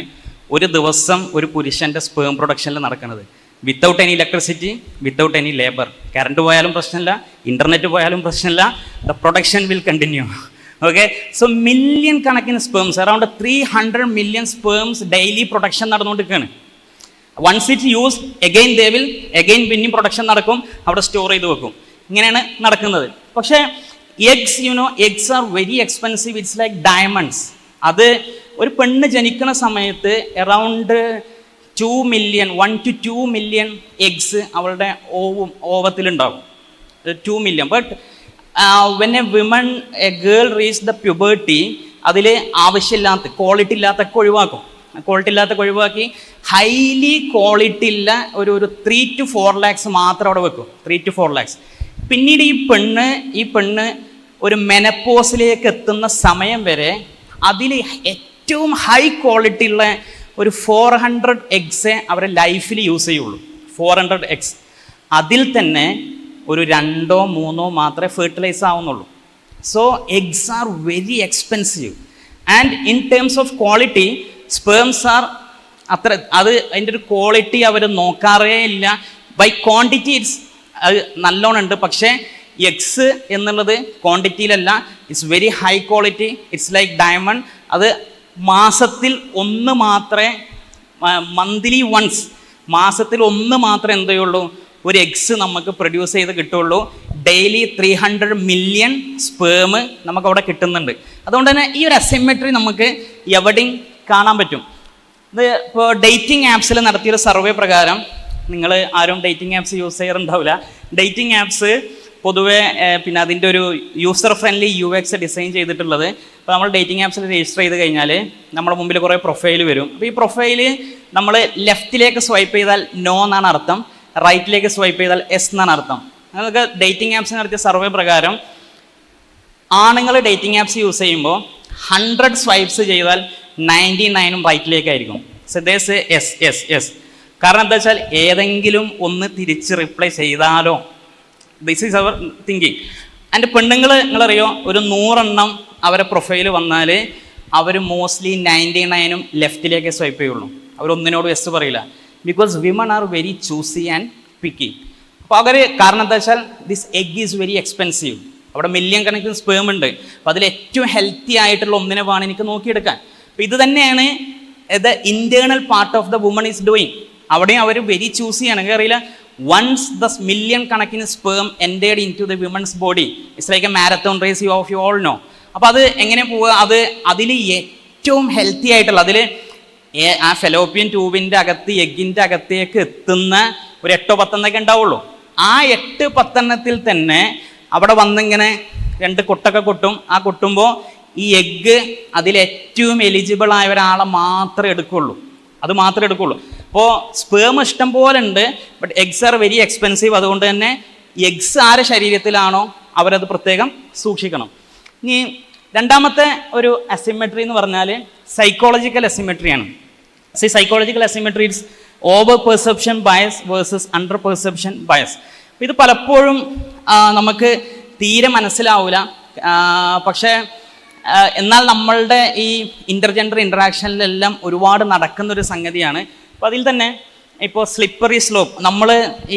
ഒരു ദിവസം ഒരു പുരുഷൻ്റെ സ്പേം പ്രൊഡക്ഷനിൽ നടക്കുന്നത്. Without any electricity, without any labour. Current പോയാലും പ്രശ്നമില്ല, ഇൻ്റർനെറ്റ് പോയാലും പ്രശ്നമില്ല, the production will continue. Okay, so million കണക്കിന് sperms, around 300 million sperms daily production നടന്നുകൊണ്ടിരിക്കുകയാണ്. Once it use again they will again പിന്നെയും പ്രൊഡക്ഷൻ നടക്കും, അവിടെ സ്റ്റോർ ചെയ്ത് വെക്കും. ഇങ്ങനെയാണ് നടക്കുന്നത്. പക്ഷേ eggs, eggs are very expensive. It's like diamonds. അത് ഒരു പെണ്ണ് ജനിക്കുന്ന സമയത്ത് around 2 million 1 to 2 million eggs അവളുടെ ഓവത്തിലുണ്ടാവും. 2 million. But when A women, A girl reach the puberty, അതിൽ ആവശ്യമില്ലാത്ത ക്വാളിറ്റി ഇല്ലാത്തൊക്കെ ഒഴിവാക്കും. ക്വാളിറ്റി ഇല്ലാത്തൊക്കെ ഒഴിവാക്കി ഹൈലി ക്വാളിറ്റി ഉള്ള ഒരു 3 to 4 lakhs മാത്രം അവിടെ വെക്കും. 3 to 4 lakhs. പിന്നീട് ഈ പെണ്ണ് ഒരു മെനപ്പോസിലേക്ക് എത്തുന്ന സമയം വരെ അതിൽ ഏറ്റവും ഹൈ ക്വാളിറ്റി ഉള്ള ഒരു 400 എഗ്സേ അവരെ ലൈഫിൽ യൂസ് ചെയ്യുള്ളൂ. 400 എഗ്സ്. അതിൽ തന്നെ ഒരു 2 or 3 മാത്രമേ ഫെർട്ടിലൈസ് ആവുന്നുള്ളൂ. So eggs are very expensive. And in terms of quality sperms are അത്ര, അത് അതിൻ്റെ ഒരു ക്വാളിറ്റി അവർ നോക്കാറേ ഇല്ല. ബൈ ക്വാണ്ടിറ്റി ഇറ്റ്സ് അത് നല്ലോണം ഉണ്ട്. പക്ഷേ എഗ്സ് എന്നുള്ളത് ക്വാണ്ടിറ്റിയിലല്ല, it's very high quality. It's like diamond. അത് മാസത്തിൽ ഒന്ന് മാത്രമേ, മന്ത്ലി വൺസ്, മാസത്തിൽ ഒന്ന് മാത്രമേ എന്ത് ചെയ്യുള്ളൂ, ഒരു എഗ്സ് നമുക്ക് പ്രൊഡ്യൂസ് ചെയ്ത് കിട്ടുള്ളൂ. ഡെയിലി 300 മില്യൺ സ്പേം നമുക്ക് അവിടെ കിട്ടുന്നുണ്ട്. അതുകൊണ്ട് തന്നെ ഈ ഒരു അസിമെട്രി നമുക്ക് എവിടെയും കാണാൻ പറ്റും. ഇത് ഇപ്പോൾ ഡേറ്റിംഗ് ആപ്സിൽ നടത്തിയൊരു സർവേ പ്രകാരം, നിങ്ങൾ ആരും ഡേറ്റിംഗ് ആപ്സ് യൂസ് ചെയ്യാറുണ്ടാവില്ല, ഡേറ്റിംഗ് ആപ്സ് പൊതുവെ പിന്നെ അതിൻ്റെ ഒരു യൂസർ ഫ്രണ്ട്ലി UX ഡിസൈൻ ചെയ്തിട്ടുള്ളത്. ഇപ്പോൾ നമ്മൾ ഡേറ്റിംഗ് ആപ്സിൽ രജിസ്റ്റർ ചെയ്ത് കഴിഞ്ഞാൽ നമ്മുടെ മുമ്പിൽ കുറേ പ്രൊഫൈൽ വരും. അപ്പോൾ ഈ പ്രൊഫൈല് നമ്മൾ ലെഫ്റ്റിലേക്ക് സ്വൈപ്പ് ചെയ്താൽ നോ എന്നാണ് അർത്ഥം, റൈറ്റിലേക്ക് സ്വൈപ്പ് ചെയ്താൽ എസ് എന്നാണ് അർത്ഥം. നമുക്ക് ഡേറ്റിംഗ് ആപ്സ് നടത്തിയ സർവേ പ്രകാരം ആണുങ്ങൾ ഡേറ്റിംഗ് ആപ്സ് യൂസ് ചെയ്യുമ്പോൾ 100 സ്വൈപ്സ് ചെയ്താൽ 99 റൈറ്റിലേക്കായിരിക്കും. സദേസ് എസ് എസ് എസ്. കാരണം എന്താ വെച്ചാൽ ഏതെങ്കിലും ഒന്ന് തിരിച്ച് റിപ്ലൈ ചെയ്താലോ, ദിസ് ഈസ് അവർ തിങ്കിങ്. എൻ്റെ പെണ്ണുങ്ങൾ നിങ്ങളറിയോ, ഒരു 100 എണ്ണം അവരെ പ്രൊഫൈൽ വന്നാൽ അവർ മോസ്റ്റ്ലി 99 ലെഫ്റ്റിലേക്ക് സ്വൈപ്പ് ചെയ്യുള്ളൂ. അവരൊന്നിനോട് എസ് പറയില്ല. Because women are very choosy and picky. അപ്പോൾ അവർ, കാരണം എന്താ വെച്ചാൽ this egg is very expensive. അവിടെ മില്യൺ കണക്കിന് സ്പേം ഉണ്ട്. അപ്പോൾ അതിൽ ഏറ്റവും ഹെൽത്തി ആയിട്ടുള്ള ഒന്നിനെ വേണം എനിക്ക് നോക്കിയെടുക്കാൻ. അപ്പോൾ ഇത് തന്നെയാണ് the internal part of the woman is doing. അവിടെയും അവർ വെരി ചൂസ് ചെയ്യണം. അറിയില്ല, വൺസ് ദ മില്യൺ കണക്കിന് sperm entered into the women's body, it's like a marathon race, you all know. അപ്പോൾ അത് എങ്ങനെ പോവുക, അത് അതിൽ ഏറ്റവും ഹെൽത്തി ആയിട്ടുള്ള, അതിൽ ആ ഫെലോപ്പിയൻ ട്യൂബിൻ്റെ അകത്ത് എഗ്ഗിൻ്റെ അകത്തേക്ക് എത്തുന്ന ഒരു 8-10 ഉണ്ടാവുള്ളൂ. ആ 8-10 തന്നെ അവിടെ വന്നിങ്ങനെ 2 കൊട്ടൊക്കെ കൊട്ടും. ആ കൊട്ടുമ്പോൾ ഈ എഗ്ഗ് അതിലേറ്റവും എലിജിബിൾ ആയ ഒരാളെ മാത്രമേ എടുക്കുള്ളൂ, അത് മാത്രമേ എടുക്കുള്ളൂ. അപ്പോൾ സ്പേം ഇഷ്ടം പോലെ ഉണ്ട്, but eggs are very expensive. അതുകൊണ്ട് തന്നെ എഗ്സ് ആരെ ശരീരത്തിലാണോ അവരത് പ്രത്യേകം സൂക്ഷിക്കണം. ഇനി രണ്ടാമത്തെ ഒരു അസിമെട്രി എന്ന് പറഞ്ഞാൽ സൈക്കോളജിക്കൽ അസിമെട്രിയാണ്. Psychological asymmetry it's over perception bias versus under perception bias. ഇത് പലപ്പോഴും നമുക്ക് തീരെ മനസ്സിലാവില്ല. പക്ഷേ എന്നാൽ നമ്മളുടെ ഈ ഇൻ്റർജെൻഡർ ഇൻറ്ററാക്ഷനിലെല്ലാം ഒരുപാട് നടക്കുന്നൊരു സംഗതിയാണ്. അപ്പോൾ അതിൽ തന്നെ ഇപ്പോൾ സ്ലിപ്പറി സ്ലോപ്പ്, നമ്മൾ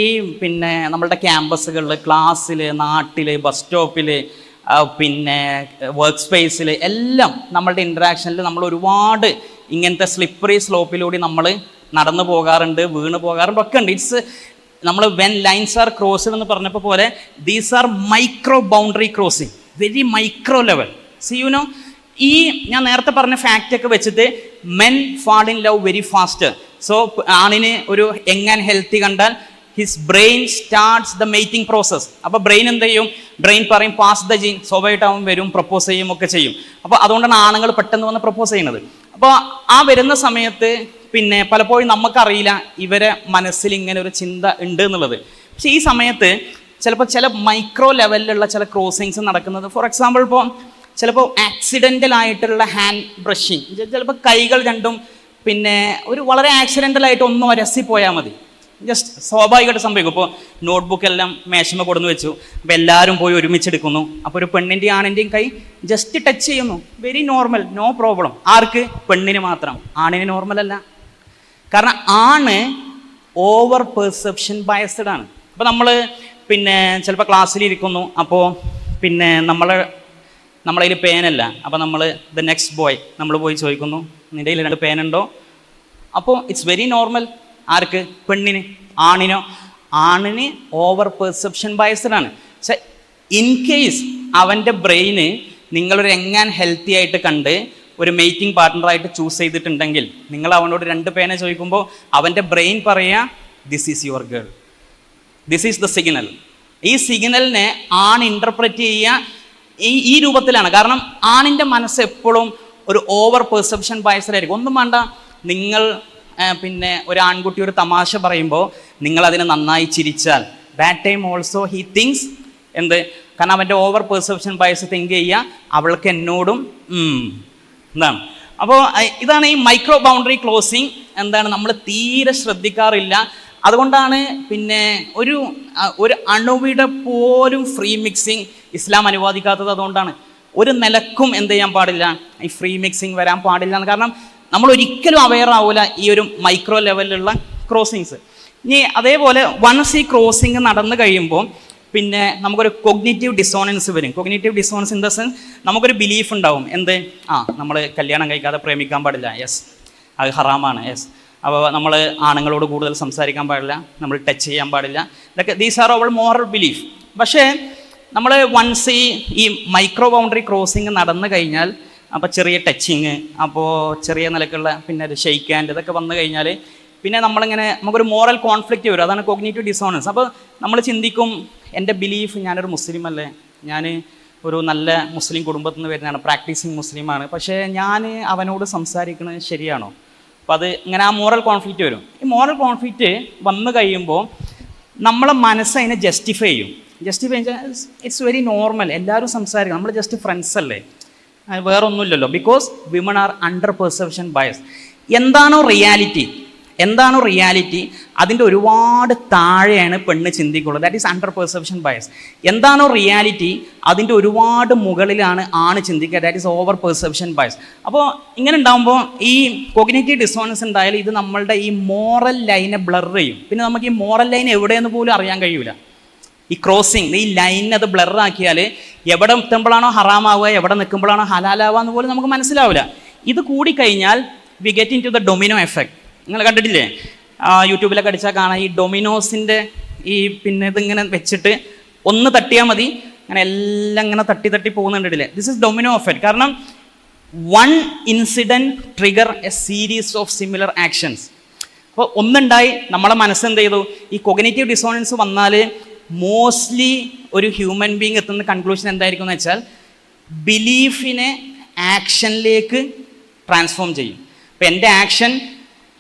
ഈ പിന്നെ നമ്മളുടെ ക്യാമ്പസുകളിൽ, ക്ലാസ്സിൽ, നാട്ടിൽ, ബസ് സ്റ്റോപ്പിൽ, പിന്നെ വർക്ക് സ്പേസിൽ എല്ലാം നമ്മളുടെ ഇൻറ്ററാക്ഷനിൽ നമ്മൾ ഒരുപാട് ഇങ്ങനത്തെ സ്ലിപ്പറി സ്ലോപ്പിലൂടെ നമ്മൾ നടന്നു പോകാറുണ്ട്, വീണ് പോകാറുണ്ട്, ഒക്കെ ഉണ്ട്. ഇറ്റ്സ് നമ്മൾ വെൻ ലൈൻസ് ആർ ക്രോസ്ഡ് എന്ന് പറഞ്ഞപ്പോൾ പോലെ these are micro boundary crossing, very micro level. See you know, ഈ ഞാൻ നേരത്തെ പറഞ്ഞ ഫാക്റ്റ് ഒക്കെ വെച്ചിട്ട് men fall in love very fast. So ആണിന് ഒരു യങ് ആൻഡ് ഹെൽത്തി കണ്ടാൽ his brain starts the mating process. അപ്പോൾ ബ്രെയിൻ എന്ത് ചെയ്യും, ബ്രെയിൻ പറയും പാസ് ദ ജീൻ, സ്വാഭാവികമായിട്ടും വരും, പ്രപ്പോസ് ചെയ്യും ഒക്കെ ചെയ്യും. അപ്പോൾ അതുകൊണ്ടാണ് ആണുങ്ങൾ പെട്ടെന്ന് വന്ന് പ്രപ്പോസ് ചെയ്യുന്നത്. അപ്പോൾ ആ വരുന്ന സമയത്ത് പിന്നെ പലപ്പോഴും നമുക്കറിയില്ല ഇവരെ മനസ്സിൽ ഇങ്ങനെ ഒരു ചിന്ത ഉണ്ട് എന്നുള്ളത്. പക്ഷേ ഈ സമയത്ത് ചിലപ്പോൾ ചില മൈക്രോ ലെവലിലുള്ള ചില ക്രോസിങ്സ് നടക്കുന്നത്, ഫോർ എക്സാമ്പിൾ ഇപ്പോൾ ചിലപ്പോൾ ആക്സിഡൻ്റൽ ആയിട്ടുള്ള ഹാൻഡ് ബ്രഷിങ്, ചിലപ്പോൾ കൈകൾ രണ്ടും പിന്നെ ഒരു വളരെ ആക്സിഡൻ്റലായിട്ട് ഒന്ന് ഉരസിപ്പോയാൽ മതി, ജസ്റ്റ് സ്വാഭാവികമായിട്ട് സംഭവിക്കും. ഇപ്പോൾ നോട്ട്ബുക്കെല്ലാം മേശമ കൊടുന്ന് വെച്ചു, അപ്പോൾ എല്ലാവരും പോയി ഒരുമിച്ചെടുക്കുന്നു. അപ്പോൾ ഒരു പെണ്ണിൻ്റെയും ആണിൻ്റെയും കൈ ജസ്റ്റ് ടച്ച് ചെയ്യുന്നു, വെരി നോർമൽ, നോ പ്രോബ്ലം. ആർക്ക്? പെണ്ണിന് മാത്രം. ആണിന് നോർമൽ അല്ല. കാരണം ആണ് ഓവർ പെർസെപ്ഷൻ ബയസ്ഡ് ആണ്. അപ്പോൾ നമ്മൾ പിന്നെ ചിലപ്പോൾ ക്ലാസ്സിലിരിക്കുന്നു, അപ്പോൾ പിന്നെ നമ്മളതിൽ പേനല്ല, അപ്പോൾ നമ്മൾ ദ നെക്സ്റ്റ് ബോയ് നമ്മൾ പോയി ചോദിക്കുന്നു, നിൻ്റെ കയ്യിൽ 2 പേനുണ്ടോ? അപ്പോൾ ഇറ്റ്സ് വെരി നോർമൽ. ആർക്ക്? പെണ്ണിന്. ആണിനോ? ആണിന് ഓവർ പെർസെപ്ഷൻ ബയസ്ഡ് ആണ്. പക്ഷെ ഇൻ കേസ് അവൻ്റെ ബ്രെയിന് നിങ്ങളൊരു യങ് ആൻഡ് ഹെൽത്തി ആയിട്ട് കണ്ട് ഒരു മെയ്റ്റിംഗ് പാർട്ട്ണറായിട്ട് ചൂസ് ചെയ്തിട്ടുണ്ടെങ്കിൽ, നിങ്ങൾ അവനോട് 2 പേന ചോദിക്കുമ്പോൾ അവൻ്റെ ബ്രെയിൻ പറയുക this is your girl, this is the signal. ഈ സിഗ്നലിനെ ആൺ ഇൻ്റർപ്രറ്റ് ചെയ്യുക ഈ രൂപത്തിലാണ്. കാരണം ആണിൻ്റെ മനസ്സ് എപ്പോഴും ഒരു ഓവർ പെർസെപ്ഷൻ ബയസ്ഡായിരിക്കും. ഒന്നും വേണ്ട, നിങ്ങൾ പിന്നെ ഒരു ആൺകുട്ടി ഒരു തമാശ പറയുമ്പോൾ നിങ്ങൾ അതിനെ നന്നായി ചിരിച്ചാൽ that time also he thinks എന്ത്, കാരണം അവൻ്റെ ഓവർ പെർസെപ്ഷൻ ബയസ് തിങ്ക് ചെയ്യുക അവൾക്ക് എന്നോടും എന്താണ്. അപ്പോൾ ഇതാണ് ഈ മൈക്രോ ബൗണ്ടറി ക്ലോസിങ്. എന്താണ്, നമ്മൾ തീരെ ശ്രദ്ധിക്കാറില്ല. അതുകൊണ്ടാണ് പിന്നെ ഒരു അണുവിട പോലും ഫ്രീ മിക്സിങ് ഇസ്ലാം അനുവാദിക്കാത്തത്. അതുകൊണ്ടാണ് ഒരു നിലക്കും എന്ത് ചെയ്യാൻ പാടില്ല, ഈ ഫ്രീ മിക്സിങ് വരാൻ പാടില്ല. കാരണം നമ്മൾ ഒരിക്കലും അവെയർ ആവില്ല ഈ ഒരു മൈക്രോ ലെവലിലുള്ള ക്രോസിങ്സ്. ഇനി അതേപോലെ വൺസ് ഈ ക്രോസിങ് നടന്നു കഴിയുമ്പോൾ പിന്നെ നമുക്കൊരു കൊഗ്നിറ്റീവ് ഡിസോണൻസ് വരും. Cognitive dissonance in the sense നമുക്കൊരു ബിലീഫ് ഉണ്ടാവും, എന്ത് നമ്മൾ കല്യാണം കഴിക്കാതെ പ്രേമിക്കാൻ പാടില്ല, യെസ് അത് ഹറാമാണ്, യെസ് അപ്പോൾ നമ്മൾ ആണുങ്ങളോട് കൂടുതൽ സംസാരിക്കാൻ പാടില്ല, നമ്മൾ ടച്ച് ചെയ്യാൻ പാടില്ല, ഇതൊക്കെ these are our moral belief. പക്ഷേ നമ്മൾ വൺസ് ഈ മൈക്രോ ബൗണ്ടറി ക്രോസിങ് നടന്നു കഴിഞ്ഞാൽ, അപ്പോൾ ചെറിയ ടച്ചിങ്, അപ്പോൾ ചെറിയ നിലക്കുള്ള പിന്നെ ഒരു ഷെയ്ക്ക് ഹാൻഡ് ഇതൊക്കെ വന്നു കഴിഞ്ഞാൽ പിന്നെ നമ്മളിങ്ങനെ നമുക്കൊരു മോറൽ കോൺഫ്ലിക്റ്റ് വരും. അതാണ് കോഗ്നിറ്റീവ് ഡിസോണൻസ്. അപ്പോൾ നമ്മൾ ചിന്തിക്കും, എൻ്റെ ബിലീഫ്, ഞാനൊരു മുസ്ലിം അല്ലേ, ഞാൻ ഒരു നല്ല മുസ്ലിം കുടുംബത്തിൽ നിന്ന് വരുന്നതാണ്, പ്രാക്ടീസിങ് മുസ്ലിമാണ്, പക്ഷേ ഞാൻ അവനോട് സംസാരിക്കുന്നത് ശരിയാണോ? അപ്പോൾ അത് ഇങ്ങനെ ആ മോറൽ കോൺഫ്ലിക്റ്റ് വരും. ഈ മോറൽ കോൺഫ്ലിക്റ്റ് വന്നു കഴിയുമ്പോൾ നമ്മളെ മനസ്സ് അതിനെ ജസ്റ്റിഫൈ ചെയ്യും. ജസ്റ്റിഫൈ ചെയ്യാൻ ഇറ്റ്സ് വെരി നോർമൽ, എല്ലാവരും സംസാരിക്കും, നമ്മൾ ജസ്റ്റ് ഫ്രണ്ട്സ് അല്ലേ, വേറെ ഒന്നുമില്ലല്ലോ. Because women are under perception bias. എന്താണോ റിയാലിറ്റി അതിൻ്റെ ഒരുപാട് താഴെയാണ് പെണ്ണ് ചിന്തിക്കുള്ളത്. That is under perception bias. എന്താണോ റിയാലിറ്റി അതിൻ്റെ ഒരുപാട് മുകളിലാണ് ആണ് ചിന്തിക്കുക. That is over perception bias. അപ്പോൾ ഇങ്ങനെ ഉണ്ടാകുമ്പോൾ ഈ കോഗ്നിറ്റീവ് ഡിസോണൻസ് ഉണ്ടായാലും ഇത് നമ്മളുടെ ഈ മോറൽ ലൈനെ ബ്ലർ ചെയ്യും. പിന്നെ നമുക്ക് ഈ മോറൽ ലൈൻ എവിടെയെന്ന് പോലും അറിയാൻ കഴിയില്ല. ഈ ക്രോസിങ്, ഈ ലൈനിനെ അത് ബ്ലറാക്കിയാൽ എവിടെ എത്തുമ്പോഴാണോ ഹറാമാവുക, എവിടെ നിൽക്കുമ്പോഴാണോ ഹലാലാവുക എന്ന് പോലും നമുക്ക് മനസ്സിലാവില്ല. ഇത് കൂടിക്കഴിഞ്ഞാൽ we get into the domino effect. നിങ്ങൾ കണ്ടിട്ടില്ലേ, യൂട്യൂബിലൊക്കെ അടിച്ചാൽ കാണാം, ഈ ഡൊമിനോസിൻ്റെ ഈ പിന്നെ ഇതിങ്ങനെ വെച്ചിട്ട് ഒന്ന് തട്ടിയാൽ മതി, അങ്ങനെ എല്ലാം ഇങ്ങനെ തട്ടി പോകുന്നുണ്ടില്ലേ. This is domino effect. കാരണം one incident trigger a series of similar actions. അപ്പോൾ ഒന്നുണ്ടായി നമ്മളെ മനസ്സെന്ത് ചെയ്തു, ഈ കൊഗ്നിറ്റീവ് ഡിസോണൻസ് വന്നാൽ മോസ്റ്റ്ലി ഒരു ഹ്യൂമൻ ബീങ് എത്തുന്ന കൺക്ലൂഷൻ എന്തായിരിക്കും എന്ന് വെച്ചാൽ ബിലീഫിനെ ആക്ഷനിലേക്ക് ട്രാൻസ്ഫോം ചെയ്യും. അപ്പോൾ എൻ്റെ ആക്ഷൻ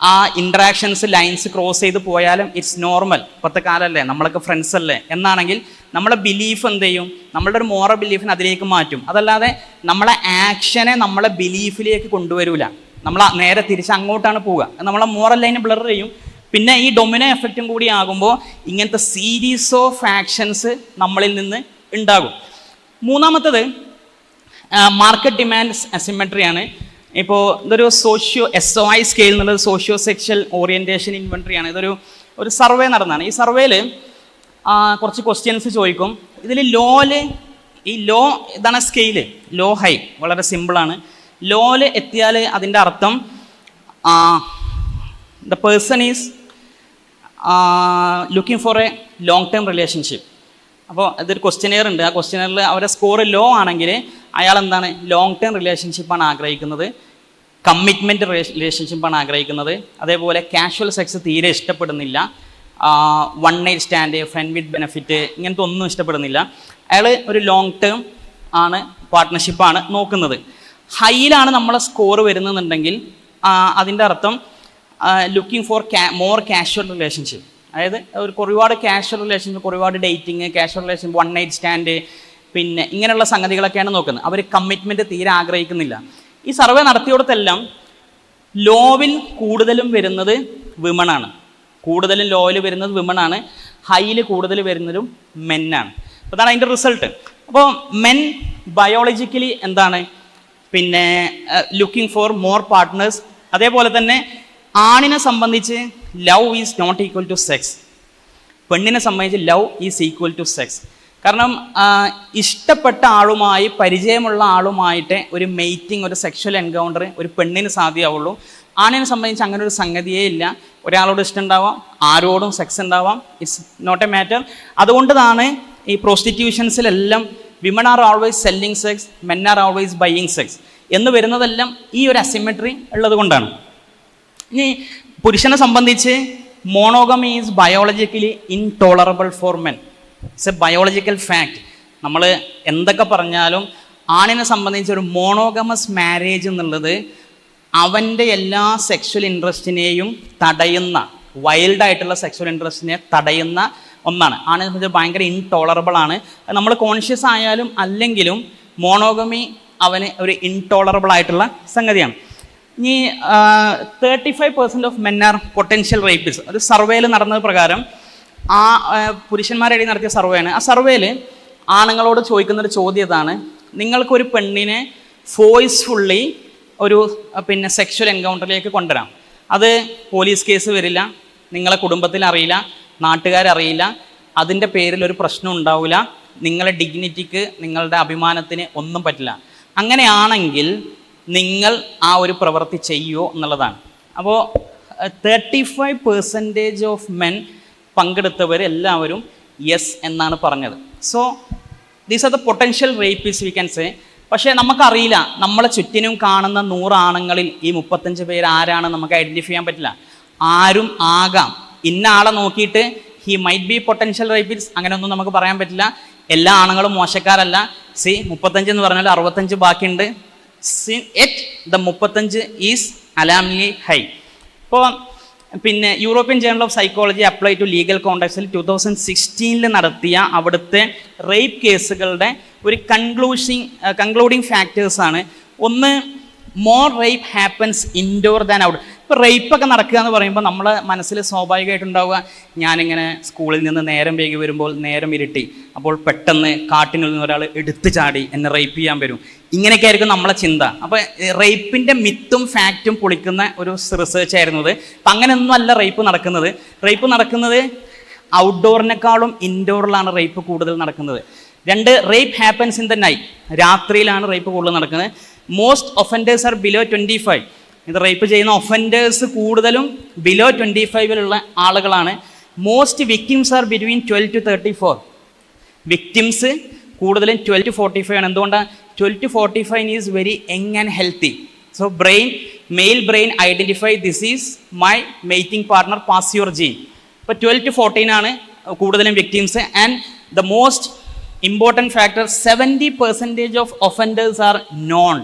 ആ ഇൻട്രാക്ഷൻസ് ലൈൻസ് ക്രോസ് ചെയ്ത് പോയാലും ഇറ്റ്സ് നോർമൽ, ഇപ്പോഴത്തെ കാലമല്ലേ, നമ്മളൊക്കെ ഫ്രണ്ട്സ് അല്ലേ എന്നാണെങ്കിൽ നമ്മളെ ബിലീഫ് എന്ത് ചെയ്യും, നമ്മളുടെ ഒരു മോറൽ ബിലീഫിനെ അതിലേക്ക് മാറ്റും. അതല്ലാതെ നമ്മളെ ആക്ഷനെ നമ്മളെ ബിലീഫിലേക്ക് കൊണ്ടുവരില്ല, നമ്മൾ നേരെ തിരിച്ച് അങ്ങോട്ടാണ് പോവുക. നമ്മളെ മോറൽ ലൈനെ ബ്ലർ ചെയ്യും. പിന്നെ ഈ ഡൊമിനോ എഫക്റ്റും കൂടി ആകുമ്പോൾ ഇങ്ങനത്തെ സീരീസ് ഓഫ് ആക്ഷൻസ് നമ്മളിൽ നിന്ന് ഉണ്ടാകും. മൂന്നാമത്തത് മാർക്കറ്റ് ഡിമാൻഡ് അസിമെട്രിയാണ്. ഇപ്പോൾ ഇതൊരു SOI സ്കെയിൽ എന്നുള്ളത് സോഷ്യോ സെക്ഷൽ ഓറിയൻറ്റേഷൻ ഇൻവെൻട്രിയാണ്. ഇതൊരു സർവേ നടന്നതാണ്. ഈ സർവേയിൽ കുറച്ച് ക്വസ്റ്റ്യൻസ് ചോദിക്കും. ഇതിൽ ഈ ലോ ഇതാണ് സ്കെയില്, ലോ ഹൈ വളരെ സിമ്പിളാണ്. ലോയിൽ എത്തിയാൽ അതിൻ്റെ അർത്ഥം the person is looking for A long term relationship. അപ്പോൾ ഇതൊരു ക്വസ്റ്റ്യനെയർ ഉണ്ട്. ആ ക്വസ്റ്റ്യനെയറിൽ അവരുടെ സ്കോർ ലോ ആണെങ്കിൽ അയാൾ എന്താണ്, ലോങ് ടേം റിലേഷൻഷിപ്പാണ് ആഗ്രഹിക്കുന്നത്, കമ്മിറ്റ്മെൻറ്റ് റിലേഷൻഷിപ്പാണ് ആഗ്രഹിക്കുന്നത്, അതേപോലെ കാഷ്വൽ സെക്സ് തീരെ ഇഷ്ടപ്പെടുന്നില്ല, വൺ നൈറ്റ് സ്റ്റാൻഡ്, ഫ്രണ്ട് വിത്ത് ബെനിഫിറ്റ്, ഇങ്ങനത്തെ ഒന്നും ഇഷ്ടപ്പെടുന്നില്ല. അയാൾ ഒരു ലോങ് ടേം ആണ് പാർട്ട്ണർഷിപ്പാണ് നോക്കുന്നത്. ഹൈയിലാണ് നമ്മളെ സ്കോർ വരുന്നതെന്നുണ്ടെങ്കിൽ അതിൻ്റെ അർത്ഥം looking for more casual relationship, അതായത് ഒരുപാട് കാഷ്വൽ റിലേഷൻഷിപ്പ്, ഒരുപാട് dating, casual relation, one night stand, പിന്നെ ഇങ്ങനെയുള്ള സംഗതികളൊക്കെയാണ് നോക്കുന്നത്. അവർ കമ്മിറ്റ്മെൻറ്റ് തീരെ ആഗ്രഹിക്കുന്നില്ല. ഈ സർവേ നടത്തിയോടത്തെല്ലാം ലോവിൽ കൂടുതലും വരുന്നത് വിമണാണ്, ഹൈയിൽ കൂടുതൽ വരുന്നതും മെന്നാണ്. അപ്പോൾ അതാണ് അതിൻ്റെ റിസൾട്ട്. അപ്പോൾ മെൻ ബയോളജിക്കലി എന്താണ്, പിന്നെ ലുക്കിംഗ് ഫോർ മോർ പാർട്ട്നേഴ്സ്. അതേപോലെ തന്നെ ആണിനെ സംബന്ധിച്ച് love is not equal to sex, പെണ്ണിനെ സംബന്ധിച്ച് love is equal to sex. കാരണം ഇഷ്ടപ്പെട്ട ആളുമായി, പരിചയമുള്ള ആളുമായിട്ട് ഒരു മെയ്റ്റിംഗ്, ഒരു സെക്ഷൽ എൻകൗണ്ടർ ഒരു പെണ്ണിന് സാധ്യമാവുള്ളൂ. ആണിനെ സംബന്ധിച്ച് അങ്ങനെ ഒരു സംഗതിയേ ഇല്ല. ഒരാളോട് ഇഷ്ടം ഉണ്ടാവാം, ആരോടും സെക്സ് ഉണ്ടാവാം, ഇറ്റ്സ് നോട്ട് എ മാറ്റർ. അതുകൊണ്ടാണ് ഈ പ്രോസ്റ്റിറ്റ്യൂഷൻസിലെല്ലാം women are always selling sex, men are always buying sex എന്ന് വരുന്നതെല്ലാം ഈ ഒരു അസിമെട്രി ഉള്ളത് കൊണ്ടാണ്. ഇനി പുരുഷനെ സംബന്ധിച്ച് monogamy is biologically intolerable four men. It's A biological fact. നമ്മൾ എന്തൊക്കെ പറഞ്ഞാലും ആണിനെ സംബന്ധിച്ച് ഒരു മോണോഗമസ് മാരേജ് എന്നുള്ളത് അവൻ്റെ എല്ലാ സെക്ഷൽ ഇൻട്രസ്റ്റിനെയും തടയുന്ന, വൈൽഡായിട്ടുള്ള സെക്ഷൽ ഇൻട്രസ്റ്റിനെ തടയുന്ന ഒന്നാണ്. ആണിനെ സംബന്ധിച്ച് ഭയങ്കര ഇൻടോളറബിൾ ആണ്. നമ്മൾ കോൺഷ്യസ് ആയാലും അല്ലെങ്കിലും മോണോഗമി അവന് ഒരു ഇൻടോളറബിൾ ആയിട്ടുള്ള സംഗതിയാണ്. ഇനി 35% of men are potential rapist. ഒരു സർവേയിൽ നടന്നത് പ്രകാരം പുരുഷന്മാരെ നടത്തിയ സർവേയാണ്. ആ സർവേയിൽ ആണുങ്ങളോട് ചോദിക്കുന്നൊരു ചോദ്യം ഇതാണ്: നിങ്ങൾക്കൊരു പെണ്ണിനെ ഫോഴ്സ്ഫുള്ളി ഒരു പിന്നെ സെക്ഷൽ എൻകൗണ്ടറിലേക്ക് കൊണ്ടുവരാം, അത് പോലീസ് കേസ് വരില്ല, നിങ്ങളെ കുടുംബത്തിൽ അറിയില്ല, നാട്ടുകാരറിയില്ല, അതിൻ്റെ പേരിൽ ഒരു പ്രശ്നം ഉണ്ടാവില്ല, നിങ്ങളുടെ ഡിഗ്നിറ്റിക്ക് നിങ്ങളുടെ അഭിമാനത്തിന് ഒന്നും പറ്റില്ല. അങ്ങനെയാണെങ്കിൽ നിങ്ങൾ ആ ഒരു പ്രവൃത്തി ചെയ്യുമോ എന്നുള്ളതാണ്. അപ്പോൾ 35% ഓഫ് മെൻ പങ്കെടുത്തവർ എല്ലാവരും യെസ് എന്നാണ് പറഞ്ഞത്. So these are the potential rapist we can say. പക്ഷേ നമുക്കറിയില്ല, നമ്മളെ ചുറ്റിനും കാണുന്ന 100 ആണുങ്ങളിൽ ഈ 35 പേര് ആരാണ് നമുക്ക് ഐഡൻറ്റിഫൈ ചെയ്യാൻ പറ്റില്ല. ആരും ആകാം. ഇന്ന ആളെ നോക്കിയിട്ട് he might be potential rapist അങ്ങനെയൊന്നും നമുക്ക് പറയാൻ പറ്റില്ല. എല്ലാ ആണുങ്ങളും മോശക്കാരല്ല. 35 എന്ന് പറഞ്ഞാൽ 65 ബാക്കിയുണ്ട്. At the 35 is alarmingly high. ഇപ്പോൾ പിന്നെ European journal of psychology apply to legal കോണ്ടാക്ട്സിൽ 2016 നടത്തിയ അവിടുത്തെ റേപ്പ് കേസുകളുടെ ഒരു കൺക്ലൂഡിങ് ഫാക്ടേഴ്സാണ്. ഒന്ന്, more rape happens indoor than out. ഇപ്പോൾ റേപ്പൊക്കെ നടക്കുക എന്ന് പറയുമ്പോൾ നമ്മളെ മനസ്സിൽ സ്വാഭാവികമായിട്ടുണ്ടാവുക, ഞാനിങ്ങനെ സ്കൂളിൽ നിന്ന് നേരം വൈകി വരുമ്പോൾ നേരം ഇരുട്ടി, അപ്പോൾ പെട്ടെന്ന് കാട്ടിനുള്ളിൽ നിന്ന് ഒരാൾ എടുത്തു ചാടി എന്നെ റേപ്പ് ചെയ്യാൻ വരും, ഇങ്ങനെയൊക്കെ ആയിരിക്കും നമ്മളെ ചിന്ത. അപ്പോൾ റേപ്പിൻ്റെ മിത്തും ഫാക്റ്റും പൊളിക്കുന്ന ഒരു റിസർച്ച് ആയിരുന്നു ഇത്. അപ്പം അങ്ങനെയൊന്നും അല്ല റേപ്പ് നടക്കുന്നത്. റേപ്പ് നടക്കുന്നത് ഔട്ട്ഡോറിനേക്കാളും ഇൻഡോറിലാണ് റേപ്പ് കൂടുതൽ നടക്കുന്നത്. 2, rape happens in the night. രാത്രിയിലാണ് റേപ്പ് കൂടുതൽ നടക്കുന്നത്. Most offenders are below 25. ഇത് റേപ്പ് ചെയ്യുന്ന ഒഫൻഡേഴ്സ് കൂടുതലും ബിലോ 25 ആളുകളാണ്. Most victims are between 12 to 34. Victims കൂടുതലും 12 to 45 ആണ്. എന്തുകൊണ്ടാണ്? 12 to 45 is very young and healthy. So male brain identify this is my mating partner, pass your gene. ഇപ്പോൾ 12 to 14 ആണ് കൂടുതലും victims. And the most important factor, 70% of offenders are known.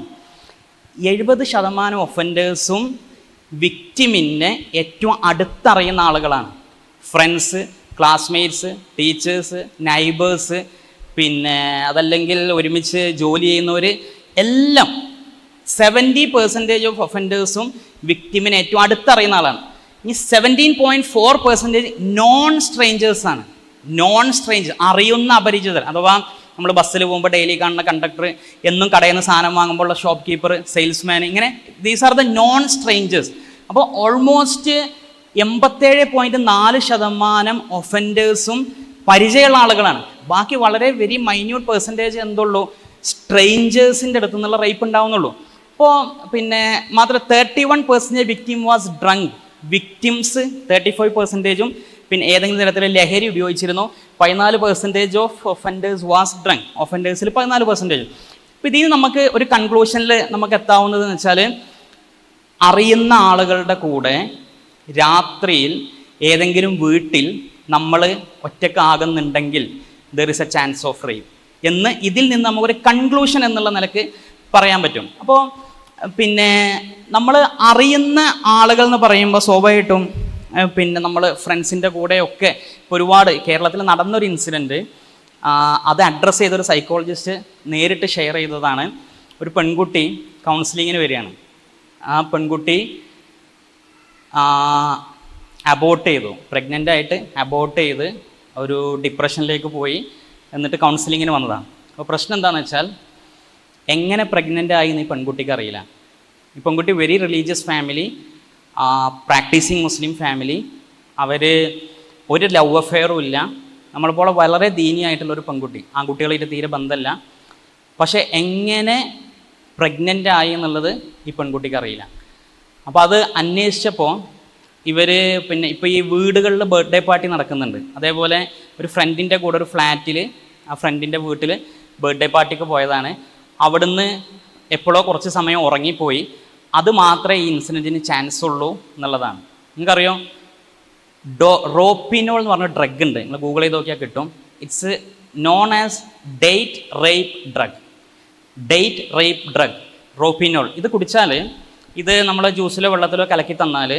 70% ഒഫൻഡേഴ്സും വിക്ടിമിനെ ഏറ്റവും അടുത്തറിയുന്ന ആളുകളാണ്. ഫ്രണ്ട്സ്, ക്ലാസ്മേറ്റ്സ്, ടീച്ചേഴ്സ്, നൈബേഴ്സ്, പിന്നെ അതല്ലെങ്കിൽ ഒരുമിച്ച് ജോലി ചെയ്യുന്നവർ എല്ലാം 70% ഓഫ് ഒഫൻഡേഴ്സും വിക്ടിമിനെ ഏറ്റവും അടുത്തറിയുന്ന ആളാണ്. ഇനി 17.4% നോൺ സ്ട്രേഞ്ചേഴ്സാണ്. നോൺ സ്ട്രേഞ്ചർ, അറിയുന്ന അപരിചിതർ. അഥവാ നമ്മൾ ബസ്സിൽ പോകുമ്പോൾ ഡെയിലി കാണുന്ന കണ്ടക്ടർ, എന്നും കടയിൽ നിന്ന് സാധനം വാങ്ങുമ്പോൾ ഉള്ള ഷോപ്പ് കീപ്പർ, സെയിൽസ്മാൻ, ഇങ്ങനെ these are the non strangers. അപ്പോൾ ഓൾമോസ്റ്റ് 87.4% ഒഫൻഡേഴ്സും പരിചയമുള്ള ആളുകളാണ്. ബാക്കി വളരെ വെരി മൈന്യൂട്ട് പെർസെൻറ്റേജ് എന്തുള്ളൂ, സ്ട്രേഞ്ചേഴ്സിൻ്റെ അടുത്തു നിന്നുള്ള റേപ്പ് ഉണ്ടാവുന്നുള്ളൂ. അപ്പോൾ പിന്നെ മാത്രം 31% വിക്ടിം വാസ് ഡ്രങ്ക്. വിക്ടിംസ് 35%, പിന്നെ ഏതെങ്കിലും തരത്തിൽ ലഹരി ഉപയോഗിച്ചിരുന്നു. 14% ഓഫ് ഒഫൻഡേഴ്സ് വാസ് ഡ്രങ്ക്. ഒഫൻഡേഴ്സിൽ 14%. അപ്പോൾ ഇതിന് നമുക്ക് ഒരു കൺക്ലൂഷനിൽ നമുക്ക് എത്താവുന്നതെന്ന് വെച്ചാൽ, അറിയുന്ന ആളുകളുടെ കൂടെ രാത്രിയിൽ ഏതെങ്കിലും വീട്ടിൽ നമ്മൾ ഒറ്റക്കാകുന്നുണ്ടെങ്കിൽ there is a chance of rape എന്ന് ഇതിൽ നിന്ന് നമുക്കൊരു കൺക്ലൂഷൻ എന്നുള്ള നിലക്ക് പറയാൻ പറ്റും. അപ്പോൾ പിന്നെ നമ്മൾ അറിയുന്ന ആളുകൾ എന്ന് പറയുമ്പോൾ സ്വാഭാവികമായിട്ടും പിന്നെ നമ്മൾ ഫ്രണ്ട്സിൻ്റെ കൂടെയൊക്കെ ഒരുപാട് കേരളത്തിൽ നടന്നൊരു ഇൻസിഡൻറ്റ്, അത് അഡ്രസ്സ് ചെയ്തൊരു സൈക്കോളജിസ്റ്റ് നേരിട്ട് ഷെയർ ചെയ്തതാണ്. ഒരു പെൺകുട്ടി കൗൺസിലിങ്ങിന് വരികയാണ്. ആ പെൺകുട്ടി അബോർട്ട് ചെയ്തു, പ്രഗ്നൻ്റ് ആയിട്ട് അബോർട്ട് ചെയ്ത് ഒരു ഡിപ്രഷനിലേക്ക് പോയി. എന്നിട്ട് കൗൺസിലിങ്ങിന് വന്നതാണ്. അപ്പോൾ പ്രശ്നം എന്താണെന്ന് വെച്ചാൽ, എങ്ങനെ പ്രഗ്നൻ്റ് ആയി എന്ന് ഈ പെൺകുട്ടിക്ക് അറിയില്ല. ഈ പെൺകുട്ടി very religious family, practising Muslim family. അവർ ഒരു ലവ് അഫെയറും ഇല്ല. നമ്മളിപ്പോൾ വളരെ ദീനിയായിട്ടുള്ളൊരു പെൺകുട്ടി, ആൺകുട്ടികളായിട്ട് തീരെ ബന്ധമല്ല. പക്ഷേ എങ്ങനെ പ്രഗ്നൻ്റ് ആയി എന്നുള്ളത് ഈ പെൺകുട്ടിക്ക് അറിയില്ല. അപ്പോൾ അത് അന്വേഷിച്ചപ്പോൾ ഇവർ പിന്നെ ഇപ്പോൾ ഈ വീടുകളിൽ ബർത്ത്ഡേ പാർട്ടി നടക്കുന്നുണ്ട്. അതേപോലെ ഒരു ഫ്രണ്ടിൻ്റെ കൂടെ ഒരു ഫ്ലാറ്റിൽ, ആ ഫ്രണ്ടിൻ്റെ വീട്ടിൽ ബർത്ത്ഡേ പാർട്ടിക്ക് പോയതാണ്. അവിടുന്ന് എപ്പോഴോ കുറച്ച് സമയം ഉറങ്ങിപ്പോയി. അത് മാത്രമേ ഈ ഇൻസിഡൻറ്റിന് ചാൻസ് ഉള്ളൂ എന്നുള്ളതാണ്. നിങ്ങൾക്കറിയോ, റോപ്പിനോൾ എന്ന് പറഞ്ഞ ഡ്രഗ് ഉണ്ട്. നിങ്ങൾ ഗൂഗിൾ ചെയ്ത് നോക്കിയാൽ കിട്ടും. It's known as date rape drug. Date rape drug Rohypnol. ഇത് കുടിച്ചാൽ, ഇത് നമ്മൾ ജ്യൂസിലോ വെള്ളത്തിലോ കലക്കി തന്നാൽ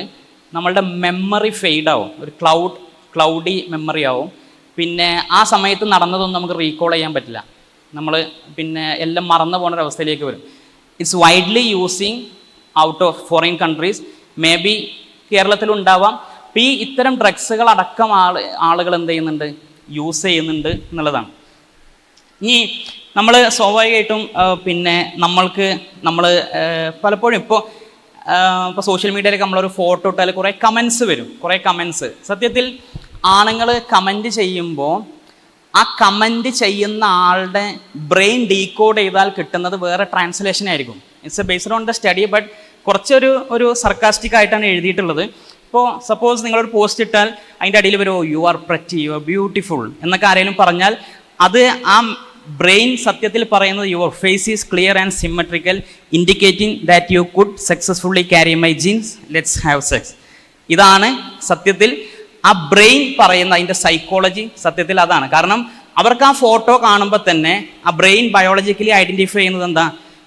നമ്മളുടെ മെമ്മറി ഫെയ്ഡ് ആവും. ഒരു ക്ലൗഡി മെമ്മറി ആവും. പിന്നെ ആ സമയത്ത് നടന്നതൊന്നും നമുക്ക് റീകോൾ ചെയ്യാൻ പറ്റില്ല. നമ്മൾ പിന്നെ എല്ലാം മറന്നു പോകുന്ന ഒരവസ്ഥയിലേക്ക് വരും. It's widely using out of foreign countries. Maybe കേരളത്തിലുണ്ടാവാം. അപ്പോൾ ഈ ഇത്തരം ഡ്രഗ്സുകൾ അടക്കം ആളുകൾ എന്ത് ചെയ്യുന്നുണ്ട്, യൂസ് ചെയ്യുന്നുണ്ട് എന്നുള്ളതാണ്. ഇനി നമ്മൾ സ്വാഭാവികമായിട്ടും പിന്നെ നമ്മൾ പലപ്പോഴും ഇപ്പോൾ സോഷ്യൽ മീഡിയയിലൊക്കെ നമ്മളൊരു ഫോട്ടോ ഇട്ടാൽ കുറേ കമൻസ് വരും. കുറേ കമൻസ് സത്യത്തിൽ ആണുങ്ങൾ കമൻറ്റ് ചെയ്യുമ്പോൾ ആ കമൻറ്റ് ചെയ്യുന്ന ആളുടെ ബ്രെയിൻ ഡീകോഡ് ചെയ്താൽ കിട്ടുന്നത് വേറെ ട്രാൻസ്ലേഷൻ ആയിരിക്കും. It's A based on the study, but കുറച്ചൊരു സർക്കാസ്റ്റിക് ആയിട്ടാണ് എഴുതിയിട്ടുള്ളത്. ഇപ്പോൾ സപ്പോസ് നിങ്ങളൊരു പോസ്റ്റ് ഇട്ടാൽ അതിൻ്റെ അടിയിൽ വരുമോ you are pretty, you are beautiful എന്നൊക്കെ ആരെങ്കിലും പറഞ്ഞാൽ അത് ആ ബ്രെയിൻ സത്യത്തിൽ പറയുന്നത് your face is clear and symmetrical indicating that you could successfully carry my genes, let's have sex. ഇതാണ് സത്യത്തിൽ ആ ബ്രെയിൻ പറയുന്ന അതിൻ്റെ സൈക്കോളജി. സത്യത്തിൽ അതാണ്. കാരണം അവർക്ക് ആ ഫോട്ടോ കാണുമ്പോൾ തന്നെ ആ ബ്രെയിൻ ബയോളജിക്കലി ഐഡൻറ്റിഫൈ ചെയ്യുന്നത് എന്താ,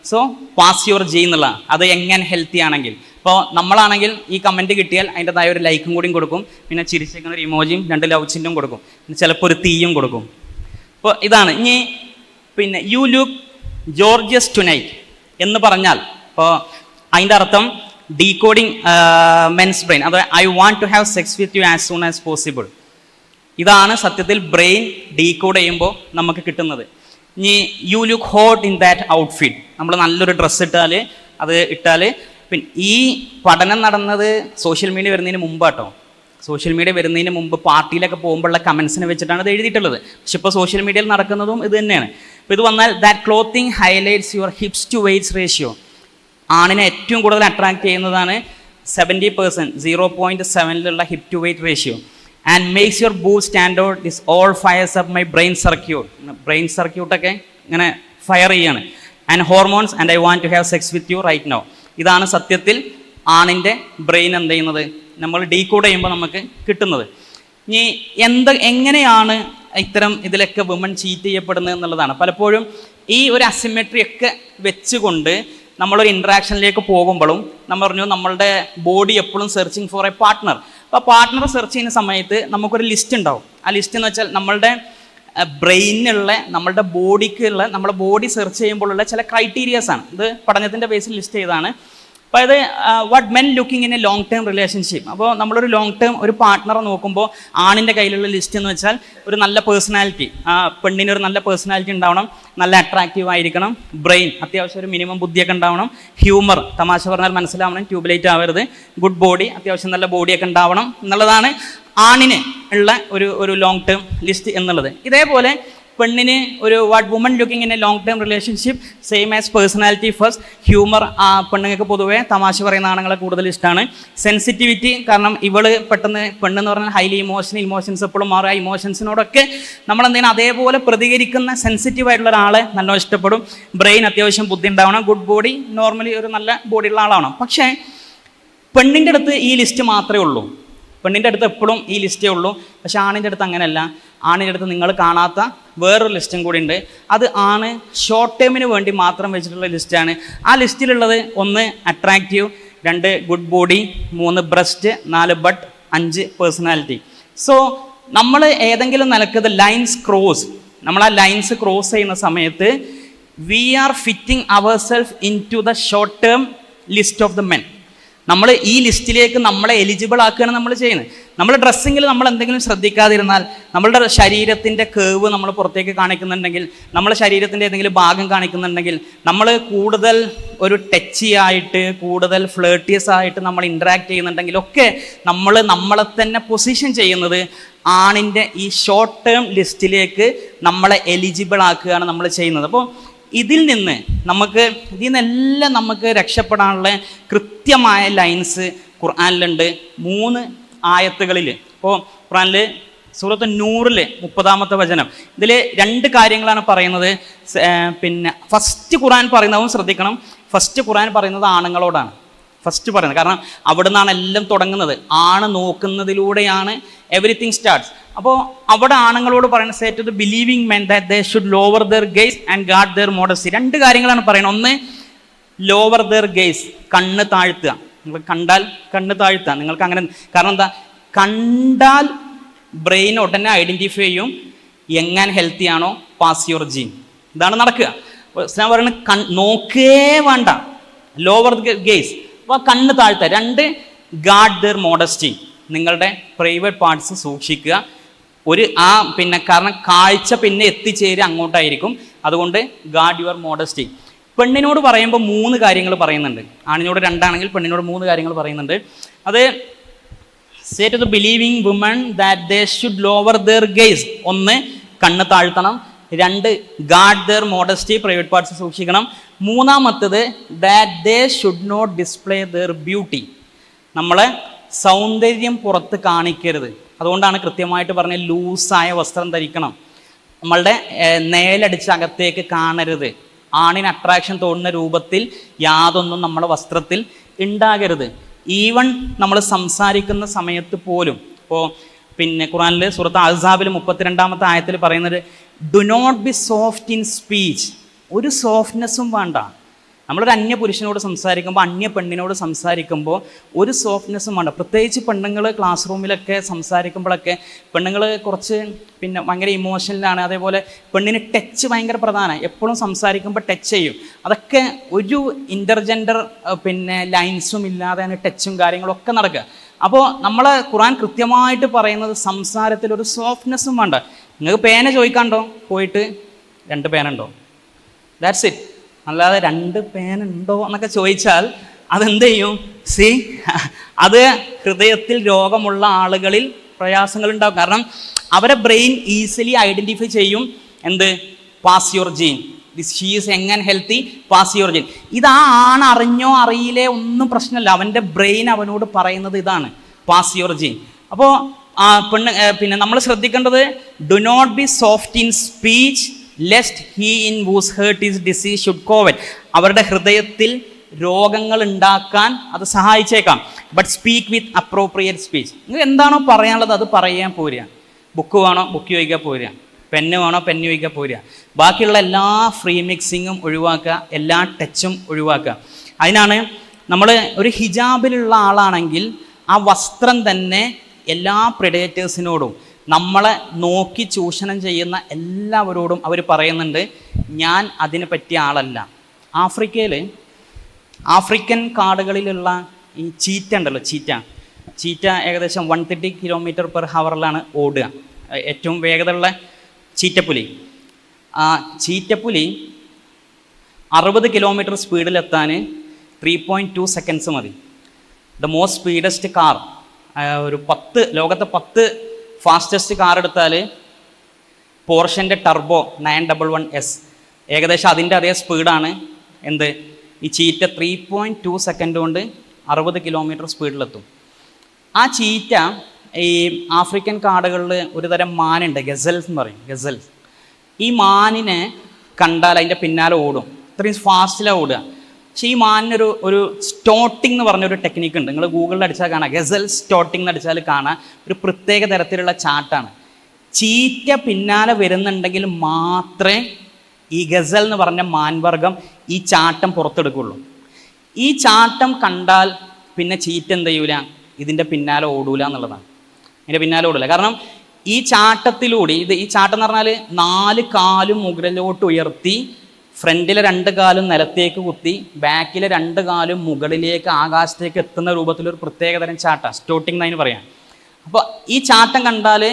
സോ പാസ് യുവർ ജീൻ എന്നുള്ള, അത് എങ്ങനെ ഹെൽത്തി ആണെങ്കിൽ. ഇപ്പോൾ നമ്മളാണെങ്കിൽ ഈ കമൻറ്റ് കിട്ടിയാൽ അതിൻ്റെതായ ഒരു ലൈക്കും കൂടിയും കൊടുക്കും, പിന്നെ ചിരിച്ചേക്കുന്ന ഒരു ഇമോജിയും 2 ലവ് ചിഹ്നവും കൊടുക്കും, ചിലപ്പോൾ ഒരു തീയും കൊടുക്കും. അപ്പോൾ ഇതാണ്. ഇനി പിന്നെ യു ലുക്ക് ജോർജിയസ് ടുനൈറ്റ് എന്ന് പറഞ്ഞാൽ ഇപ്പോൾ അതിൻ്റെ അർത്ഥം ഡീകോഡിങ് മെൻസ് ബ്രെയിൻ, അത് I want to have sex with you as soon as possible. ഇതാണ് സത്യത്തിൽ ബ്രെയിൻ ഡീകോഡ് ചെയ്യുമ്പോൾ നമുക്ക് കിട്ടുന്നത്. ഇനി you look hot in that outfit, നമ്മൾ നല്ലൊരു ഡ്രസ്സ് ഇട്ടാൽ പിന്നെ ഈ പഠനം നടന്നത് സോഷ്യൽ മീഡിയ വരുന്നതിന് മുമ്പാട്ടോ. സോഷ്യൽ മീഡിയ വരുന്നതിന് മുമ്പ് പാർട്ടിയിലൊക്കെ പോകുമ്പോഴുള്ള കമൻസിനെ വെച്ചിട്ടാണ് ഇത് എഴുതിയിട്ടുള്ളത്. പക്ഷെ ഇപ്പോൾ സോഷ്യൽ മീഡിയയിൽ നടക്കുന്നതും ഇത് തന്നെയാണ്. അപ്പോൾ ഇത് വന്നാൽ that clothing highlights your hips to വെയ്റ്റ്സ് റേഷ്യോ. ആണിനെ ഏറ്റവും കൂടുതൽ അട്രാക്ട് ചെയ്യുന്നതാണ് 70%, 0.7 hip to waist ratio. And makes your butt stand out, this all fires up my brain സർക്യൂട്ടൊക്കെ ഇങ്ങനെ ഫയർ ചെയ്യാണ്. And hormones and I want to have sex with you right now. ഇതാണ് സത്യത്തിൽ ആണിൻ്റെ ബ്രെയിൻ എന്ത് ചെയ്യുന്നത്, നമ്മൾ ഡീകോഡ് ചെയ്യുമ്പോൾ നമുക്ക് കിട്ടുന്നത്. ഇനി എങ്ങനെയാണ് ഇത്തരം ഇതിലൊക്കെ വുമൺ ചീറ്റ് ചെയ്യപ്പെടുന്നത് എന്നുള്ളതാണ്. പലപ്പോഴും ഈ ഒരു അസിമെട്രി ഒക്കെ വെച്ചുകൊണ്ട് നമ്മളൊരു ഇൻട്രാക്ഷനിലേക്ക് പോകുമ്പോഴും നമ്മൾ പറഞ്ഞു നമ്മളുടെ ബോഡി എപ്പോഴും സെർച്ചിങ് ഫോർ എ പാർട്ട്ണർ. അപ്പോൾ പാർട്ട്ണർ സെർച്ച് ചെയ്യുന്ന സമയത്ത് നമുക്കൊരു ലിസ്റ്റ് ഉണ്ടാവും. ആ ലിസ്റ്റ് എന്ന് വെച്ചാൽ നമ്മളുടെ ബ്രെയിനുള്ള, നമ്മളുടെ ബോഡിക്കുള്ള, നമ്മുടെ ബോഡി സെർച്ച് ചെയ്യുമ്പോഴുള്ള ചില ക്രൈറ്റീരിയാസാണ്. ഇത് പഠനത്തിൻ്റെ ബേസിൽ ലിസ്റ്റ് ചെയ്തതാണ്. അപ്പോൾ അത് what men looking in A long term relationship. അപ്പോൾ നമ്മളൊരു ലോങ് ടേം ഒരു പാർട്ട്ണറെ നോക്കുമ്പോൾ ആണിൻ്റെ കയ്യിലുള്ള ലിസ്റ്റ് എന്ന് വെച്ചാൽ ഒരു നല്ല പേഴ്സണാലിറ്റി, പെണ്ണിനൊരു നല്ല പേഴ്സണാലിറ്റി ഉണ്ടാവണം, നല്ല അട്രാക്റ്റീവ് ആയിരിക്കണം, ബ്രെയിൻ അത്യാവശ്യം ഒരു മിനിമം ബുദ്ധിയൊക്കെ ഉണ്ടാവണം, ഹ്യൂമർ തമാശ പറഞ്ഞാൽ മനസ്സിലാവണം, ട്യൂബ്ലൈറ്റ് ആവരുത്, ഗുഡ് ബോഡി അത്യാവശ്യം നല്ല ബോഡിയൊക്കെ ഉണ്ടാവണം എന്നുള്ളതാണ് ആണിന് ഉള്ള ഒരു ലോങ് ടേം ലിസ്റ്റ് എന്നുള്ളത്. ഇതേപോലെ പെണ്ണിന് ഒരു what woman looking in A long term relationship same as personality first, humour, പെണ്ണുങ്ങൾക്ക് പൊതുവെ തമാശ പറയുന്ന ആണുങ്ങളെ കൂടുതൽ ഇഷ്ടമാണ്, സെൻസിറ്റിവിറ്റി, കാരണം ഇവള് പെട്ടെന്ന് പെണ്ണെന്ന് പറഞ്ഞാൽ ഹൈലി ഇമോഷൻസ് എപ്പോഴും മാറുക, ഇമോഷൻസിനോടൊക്കെ നമ്മളെന്തെങ്കിലും അതേപോലെ പ്രതികരിക്കുന്ന സെൻസിറ്റീവ് ആയിട്ടുള്ള ഒരാളെ നല്ലോണം ഇഷ്ടപ്പെടും, ബ്രെയിൻ അത്യാവശ്യം ബുദ്ധി ഉണ്ടാവണം, ഗുഡ് ബോഡി, നോർമലി ഒരു നല്ല ബോഡിയുള്ള ആളാവണം. പക്ഷേ പെണ്ണിൻ്റെ അടുത്ത് ഈ ലിസ്റ്റ് മാത്രമേ ഉള്ളൂ. പെണ്ണിൻ്റെ അടുത്ത് എപ്പോഴും ഈ ലിസ്റ്റേ ഉള്ളൂ. പക്ഷേ ആണിൻ്റെ അടുത്ത് അങ്ങനെയല്ല. ആണിൻ്റെ അടുത്ത് നിങ്ങൾ കാണാത്ത വേറൊരു ലിസ്റ്റും കൂടി ഉണ്ട്. അത് ആണ് ഷോർട്ട് ടേമിന് വേണ്ടി മാത്രം വെച്ചിട്ടുള്ള ലിസ്റ്റാണ്. ആ ലിസ്റ്റിലുള്ളത് 1 attractive, 2 good body, 3 breast, 4 but, 5 personality. So നമ്മൾ ഏതെങ്കിലും നിലക്ക് ലൈൻസ് ക്രോസ്, നമ്മൾ ആ ലൈൻസ് ക്രോസ് ചെയ്യുന്ന സമയത്ത് we are fitting our self into the short term list of the men. നമ്മൾ ഈ ലിസ്റ്റിലേക്ക് നമ്മളെ എലിജിബിൾ ആക്കുകയാണ് നമ്മൾ ചെയ്യുന്നത്. നമ്മൾ ഡ്രസ്സിങ്ങിൽ നമ്മൾ എന്തെങ്കിലും ശ്രദ്ധിക്കാതിരുന്നാൽ, നമ്മളുടെ ശരീരത്തിൻ്റെ കേവ് നമ്മൾ പുറത്തേക്ക് കാണിക്കുന്നുണ്ടെങ്കിൽ, നമ്മുടെ ശരീരത്തിൻ്റെ ഏതെങ്കിലും ഭാഗം കാണിക്കുന്നുണ്ടെങ്കിൽ, നമ്മൾ കൂടുതൽ ഒരു ടച്ചി ആയിട്ട്, കൂടുതൽ ഫ്ലേർട്ടിയസ് ആയിട്ട് നമ്മൾ ഇൻട്രാക്ട് ചെയ്യുന്നുണ്ടെങ്കിലൊക്കെ നമ്മളെ തന്നെ പൊസിഷൻ ചെയ്യുന്നത് ആണിൻ്റെ ഈ ഷോർട്ട് ടേം ലിസ്റ്റിലേക്ക് നമ്മളെ എലിജിബിൾ ആക്കുകയാണ് നമ്മൾ ചെയ്യുന്നത്. അപ്പോൾ ഇതിൽ നിന്നെല്ലാം നമുക്ക് രക്ഷപ്പെടാനുള്ള കൃത്യമായ ലൈൻസ് ഖുർആനിലുണ്ട് 3 ആയത്തുകളിൽ. ഇപ്പോൾ ഖുർആനിൽ സൂറത്ത് നൂറിൽ 30-ാമത്തെ വചനം, ഇതിൽ 2 കാര്യങ്ങളാണ് പറയുന്നത്. പിന്നെ ഫസ്റ്റ് ഖുർആൻ പറയുന്നതും ശ്രദ്ധിക്കണം. ഫസ്റ്റ് ഖുർആൻ പറയുന്നത് ആണുങ്ങളോടാണ് ഫസ്റ്റ് പറയുന്നത്. കാരണം അവിടെ നിന്നാണ് എല്ലാം തുടങ്ങുന്നത്. ആണ് നോക്കുന്നതിലൂടെയാണ് എവറിത്തിങ് സ്റ്റാർട്ട്സ്. അപ്പോൾ അവിടെ ആണുങ്ങളോട് പറയുന്ന say to the believing men that they should lower their gaze and guard their modesty. 2 കാര്യങ്ങളാണ് പറയുന്നത്. ഒന്ന്, ലോവർ ദെയർ ഗേസ്, കണ്ണ് താഴ്ത്തുക. നിങ്ങൾ കണ്ടാൽ കണ്ണ് താഴ്ത്തുക. നിങ്ങൾക്ക് അങ്ങനെ, കാരണം എന്താ, കണ്ടാൽ ബ്രെയിൻ ഉടനെ ഐഡൻറ്റിഫൈ ചെയ്യും എങ്ങനെ ഹെൽത്തി ആണോ, പാസ് യുവർ ജീൻ. ഇതാണ് നടക്കുക. ഇസ്ലാം പറയുന്നത് നോക്കേ വേണ്ട, ലോവർ ഗേസ്, അപ്പോൾ കണ്ണ് താഴ്ത്തുക. 2, ഗാർഡ് ദെയർ മോഡസ്റ്റി, നിങ്ങളുടെ പ്രൈവറ്റ് പാർട്സ് സൂക്ഷിക്കുക. കാരണം കാഴ്ച പിന്നെ എത്തിച്ചേരുക അങ്ങോട്ടായിരിക്കും. അതുകൊണ്ട് ഗാർഡ് യുവർ മോഡസ്റ്റി. പെണ്ണിനോട് പറയുമ്പോൾ 3 കാര്യങ്ങൾ പറയുന്നുണ്ട്. ആണിനോട് 2 ആണെങ്കിൽ പെണ്ണിനോട് 3 കാര്യങ്ങൾ പറയുന്നുണ്ട്. അത് say to the believing woman that they should lower their gaze. ഒന്ന്, കണ്ണ് താഴ്ത്തണം. രണ്ട്, guard their modesty, private parts സൂക്ഷിക്കണം. മൂന്നാമത്തത്, that they should not display their beauty. നമ്മളെ സൗന്ദര്യം പുറത്ത് കാണിക്കരുത്. അതുകൊണ്ടാണ് കൃത്യമായിട്ട് പറഞ്ഞ ലൂസായ വസ്ത്രം ധരിക്കണം. നമ്മളുടെ നേലടിച്ച് അകത്തേക്ക് കാണരുത്. ആണിന് അട്രാക്ഷൻ തോന്നുന്ന രൂപത്തിൽ യാതൊന്നും നമ്മുടെ വസ്ത്രത്തിൽ ഉണ്ടാകരുത്. ഈവൻ നമ്മൾ സംസാരിക്കുന്ന സമയത്ത് പോലും, ഇപ്പോൾ പിന്നെ ഖുർആനിൽ സൂറത്ത് അഹ്സാബിൽ 32-ാമത്തെ ആയത്തിൽ പറയുന്നത്, do not be soft in speech. ഒരു സോഫ്റ്റ്നെസ്സും വേണ്ട. നമ്മളൊരു അന്യ പുരുഷനോട് സംസാരിക്കുമ്പോൾ, അന്യ പെണ്ണിനോട് സംസാരിക്കുമ്പോൾ ഒരു സോഫ്റ്റ്നെസ്സും വേണ്ട. പ്രത്യേകിച്ച് പെണ്ണുങ്ങൾ ക്ലാസ് റൂമിലൊക്കെ സംസാരിക്കുമ്പോഴൊക്കെ പെണ്ണുങ്ങൾ കുറച്ച് പിന്നെ ഭയങ്കര ഇമോഷണലാണ്. അതേപോലെ പെണ്ണിന് ടച്ച് ഭയങ്കര പ്രധാനമാണ്. എപ്പോഴും സംസാരിക്കുമ്പോൾ ടച്ച് ചെയ്യും. അതൊക്കെ ഒരു ഇൻ്റർജെൻഡർ പിന്നെ ലൈൻസും ഇല്ലാതെയാണ് ടച്ചും കാര്യങ്ങളൊക്കെ നടക്കുക. അപ്പോൾ നമ്മളെ ഖുർആൻ കൃത്യമായിട്ട് പറയുന്നത് സംസാരത്തിൽ ഒരു സോഫ്റ്റ്നെസ്സും വേണ്ട. നിങ്ങൾക്ക് പേന ചോദിക്കാണ്ടോ, പോയിട്ട് 2 പേനുണ്ടോ, ദാറ്റ്സ് ഇറ്റ്. അല്ലാതെ 2 പേനുണ്ടോ എന്നൊക്കെ ചോദിച്ചാൽ അതെന്ത് ചെയ്യും? അത് ഹൃദയത്തിൽ രോഗമുള്ള ആളുകളിൽ പ്രയാസങ്ങൾ ഉണ്ടാകും. കാരണം അവരെ ബ്രെയിൻ ഈസിലി ഐഡൻറ്റിഫൈ ചെയ്യും എന്ത്, pass your gene, she is young and healthy, pass your gene. ഇത് ആ ആണ് അറിഞ്ഞോ അറിയില്ലേ ഒന്നും പ്രശ്നമില്ല. അവൻ്റെ ബ്രെയിൻ അവനോട് പറയുന്നത് ഇതാണ്, പാസ് യുവർ ജീൻ. അപ്പോൾ പിന്നെ നമ്മൾ ശ്രദ്ധിക്കേണ്ടത്, do not be soft in speech lest he in whose heart is disease should covet. അവരുടെ ഹൃദയത്തിൽ രോഗങ്ങൾ ഉണ്ടാക്കാൻ അത് സഹായിച്ചേക്കാം. But speak with appropriate speech. നിങ്ങൾക്ക് എന്താണോ പറയാനുള്ളത് അത് പറയാൻ പോരുക. ബുക്ക് വേണോ ബുക്ക് ചോദിക്കാൻ പോരുക, പെന്ന് വേണോ പെന്ന് ചോദിക്കാൻ പോരുക. ബാക്കിയുള്ള എല്ലാ ഫ്രീ മിക്സിങ്ങും ഒഴിവാക്കുക, എല്ലാ ടച്ചും ഒഴിവാക്കുക. അതിനാണ് നമ്മൾ ഒരു ഹിജാബിലുള്ള ആളാണെങ്കിൽ ആ വസ്ത്രം തന്നെ എല്ലാ പ്രെഡേറ്റേഴ്സിനോടും നമ്മളെ നോക്കി ചൂഷണം ചെയ്യുന്ന എല്ലാവരോടും അവർ പറയുന്നുണ്ട്, ഞാൻ അതിനെ പറ്റിയ ആളല്ല. ആഫ്രിക്കൻ കാടുകളിലുള്ള ഈ ചീറ്റ ഉണ്ടല്ലോ, ചീറ്റ ഏകദേശം 130 km/h ഓടുക. ഏറ്റവും വേഗതയുള്ള ചീറ്റപ്പുലി. ആ ചീറ്റപ്പുലി 60 km സ്പീഡിലെത്താൻ 3.2 seconds മതി. ദ മോസ്റ്റ് സ്പീഡസ്റ്റ് കാർ, ലോകത്തെ 10 ഫാസ്റ്റസ്റ്റ് കാർ എടുത്താൽ പോർഷൻ്റെ ടർബോ 911S, ഏകദേശം അതിൻ്റെ അതേ സ്പീഡാണ് എന്ത്, ഈ ചീറ്റ 3.2 seconds കൊണ്ട് 60 km സ്പീഡിലെത്തും. ആ ചീറ്റ ഈ ആഫ്രിക്കൻ കാടുകളിൽ ഒരു തരം മാനുണ്ട്, ഗസൽസ് എന്ന് പറയും, ഗസൽസ്. ഈ മാനിനെ കണ്ടാൽ അതിൻ്റെ പിന്നാലെ ഓടും, ഇത്രയും ഫാസ്റ്റിലാണ് ഓടുക. പക്ഷേ ഈ മാനിനൊരു സ്റ്റോട്ടിംഗ് എന്ന് പറഞ്ഞൊരു ടെക്നിക്ക് ഉണ്ട്. നിങ്ങൾ ഗൂഗിളിൽ അടിച്ചാൽ കാണാം, ഗസൽ സ്റ്റോട്ടിംഗ് എന്ന് അടിച്ചാൽ കാണാം. ഒരു പ്രത്യേക തരത്തിലുള്ള ചാട്ടാണ്. ചീറ്റ പിന്നാലെ വരുന്നുണ്ടെങ്കിൽ മാത്രമേ ഈ ഗസൽ എന്ന് പറഞ്ഞ മാൻവർഗം ഈ ചാട്ടം പുറത്തെടുക്കുള്ളൂ. ഈ ചാട്ടം കണ്ടാൽ പിന്നെ ചീറ്റ എന്ത് ചെയ്യൂല, ഇതിൻ്റെ പിന്നാലെ ഓടൂല എന്നുള്ളതാണ്. ഇതിൻ്റെ പിന്നാലെ ഓടില്ല. കാരണം ഈ ചാട്ടത്തിലൂടെ ഈ ചാട്ടം എന്ന് പറഞ്ഞാൽ 4 കാലും മുകളിലോട്ട് ഉയർത്തി, ഫ്രണ്ടിലെ 2 കാലും നിലത്തേക്ക് കുത്തി, ബാക്കിലെ 2 കാലും മുകളിലേക്ക് ആകാശത്തേക്ക് എത്തുന്ന രൂപത്തിലൊരു പ്രത്യേകതരം ചാട്ടം, സ്റ്റോട്ടിംഗ് എന്നതിന് പറയാം. അപ്പോൾ ഈ ചാട്ടം കണ്ടാൽ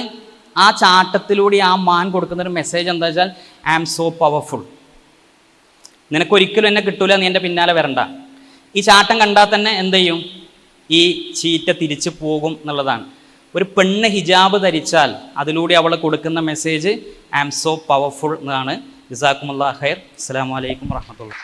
ആ ചാട്ടത്തിലൂടെ ആ മാൻ കൊടുക്കുന്നൊരു മെസ്സേജ് എന്താ വെച്ചാൽ, ഐ ആം സോ പവർഫുൾ, നിനക്കൊരിക്കലും എന്നെ കിട്ടൂല, നീ എൻ്റെ പിന്നാലെ വരണ്ട. ഈ ചാട്ടം കണ്ടാൽ തന്നെ എന്ത് ചെയ്യും, ഈ ചീറ്റ തിരിച്ചു പോകും എന്നുള്ളതാണ്. ഒരു പെണ്ണ് ഹിജാബ് ധരിച്ചാൽ അതിലൂടെ അവൾ കൊടുക്കുന്ന message I am so powerful എന്നാണ്. ജസാക്കുമുല്ലാഹ് ഖൈർ. അസ്സലാമു അലൈക്കും വറഹ്മത്തുള്ളാഹി.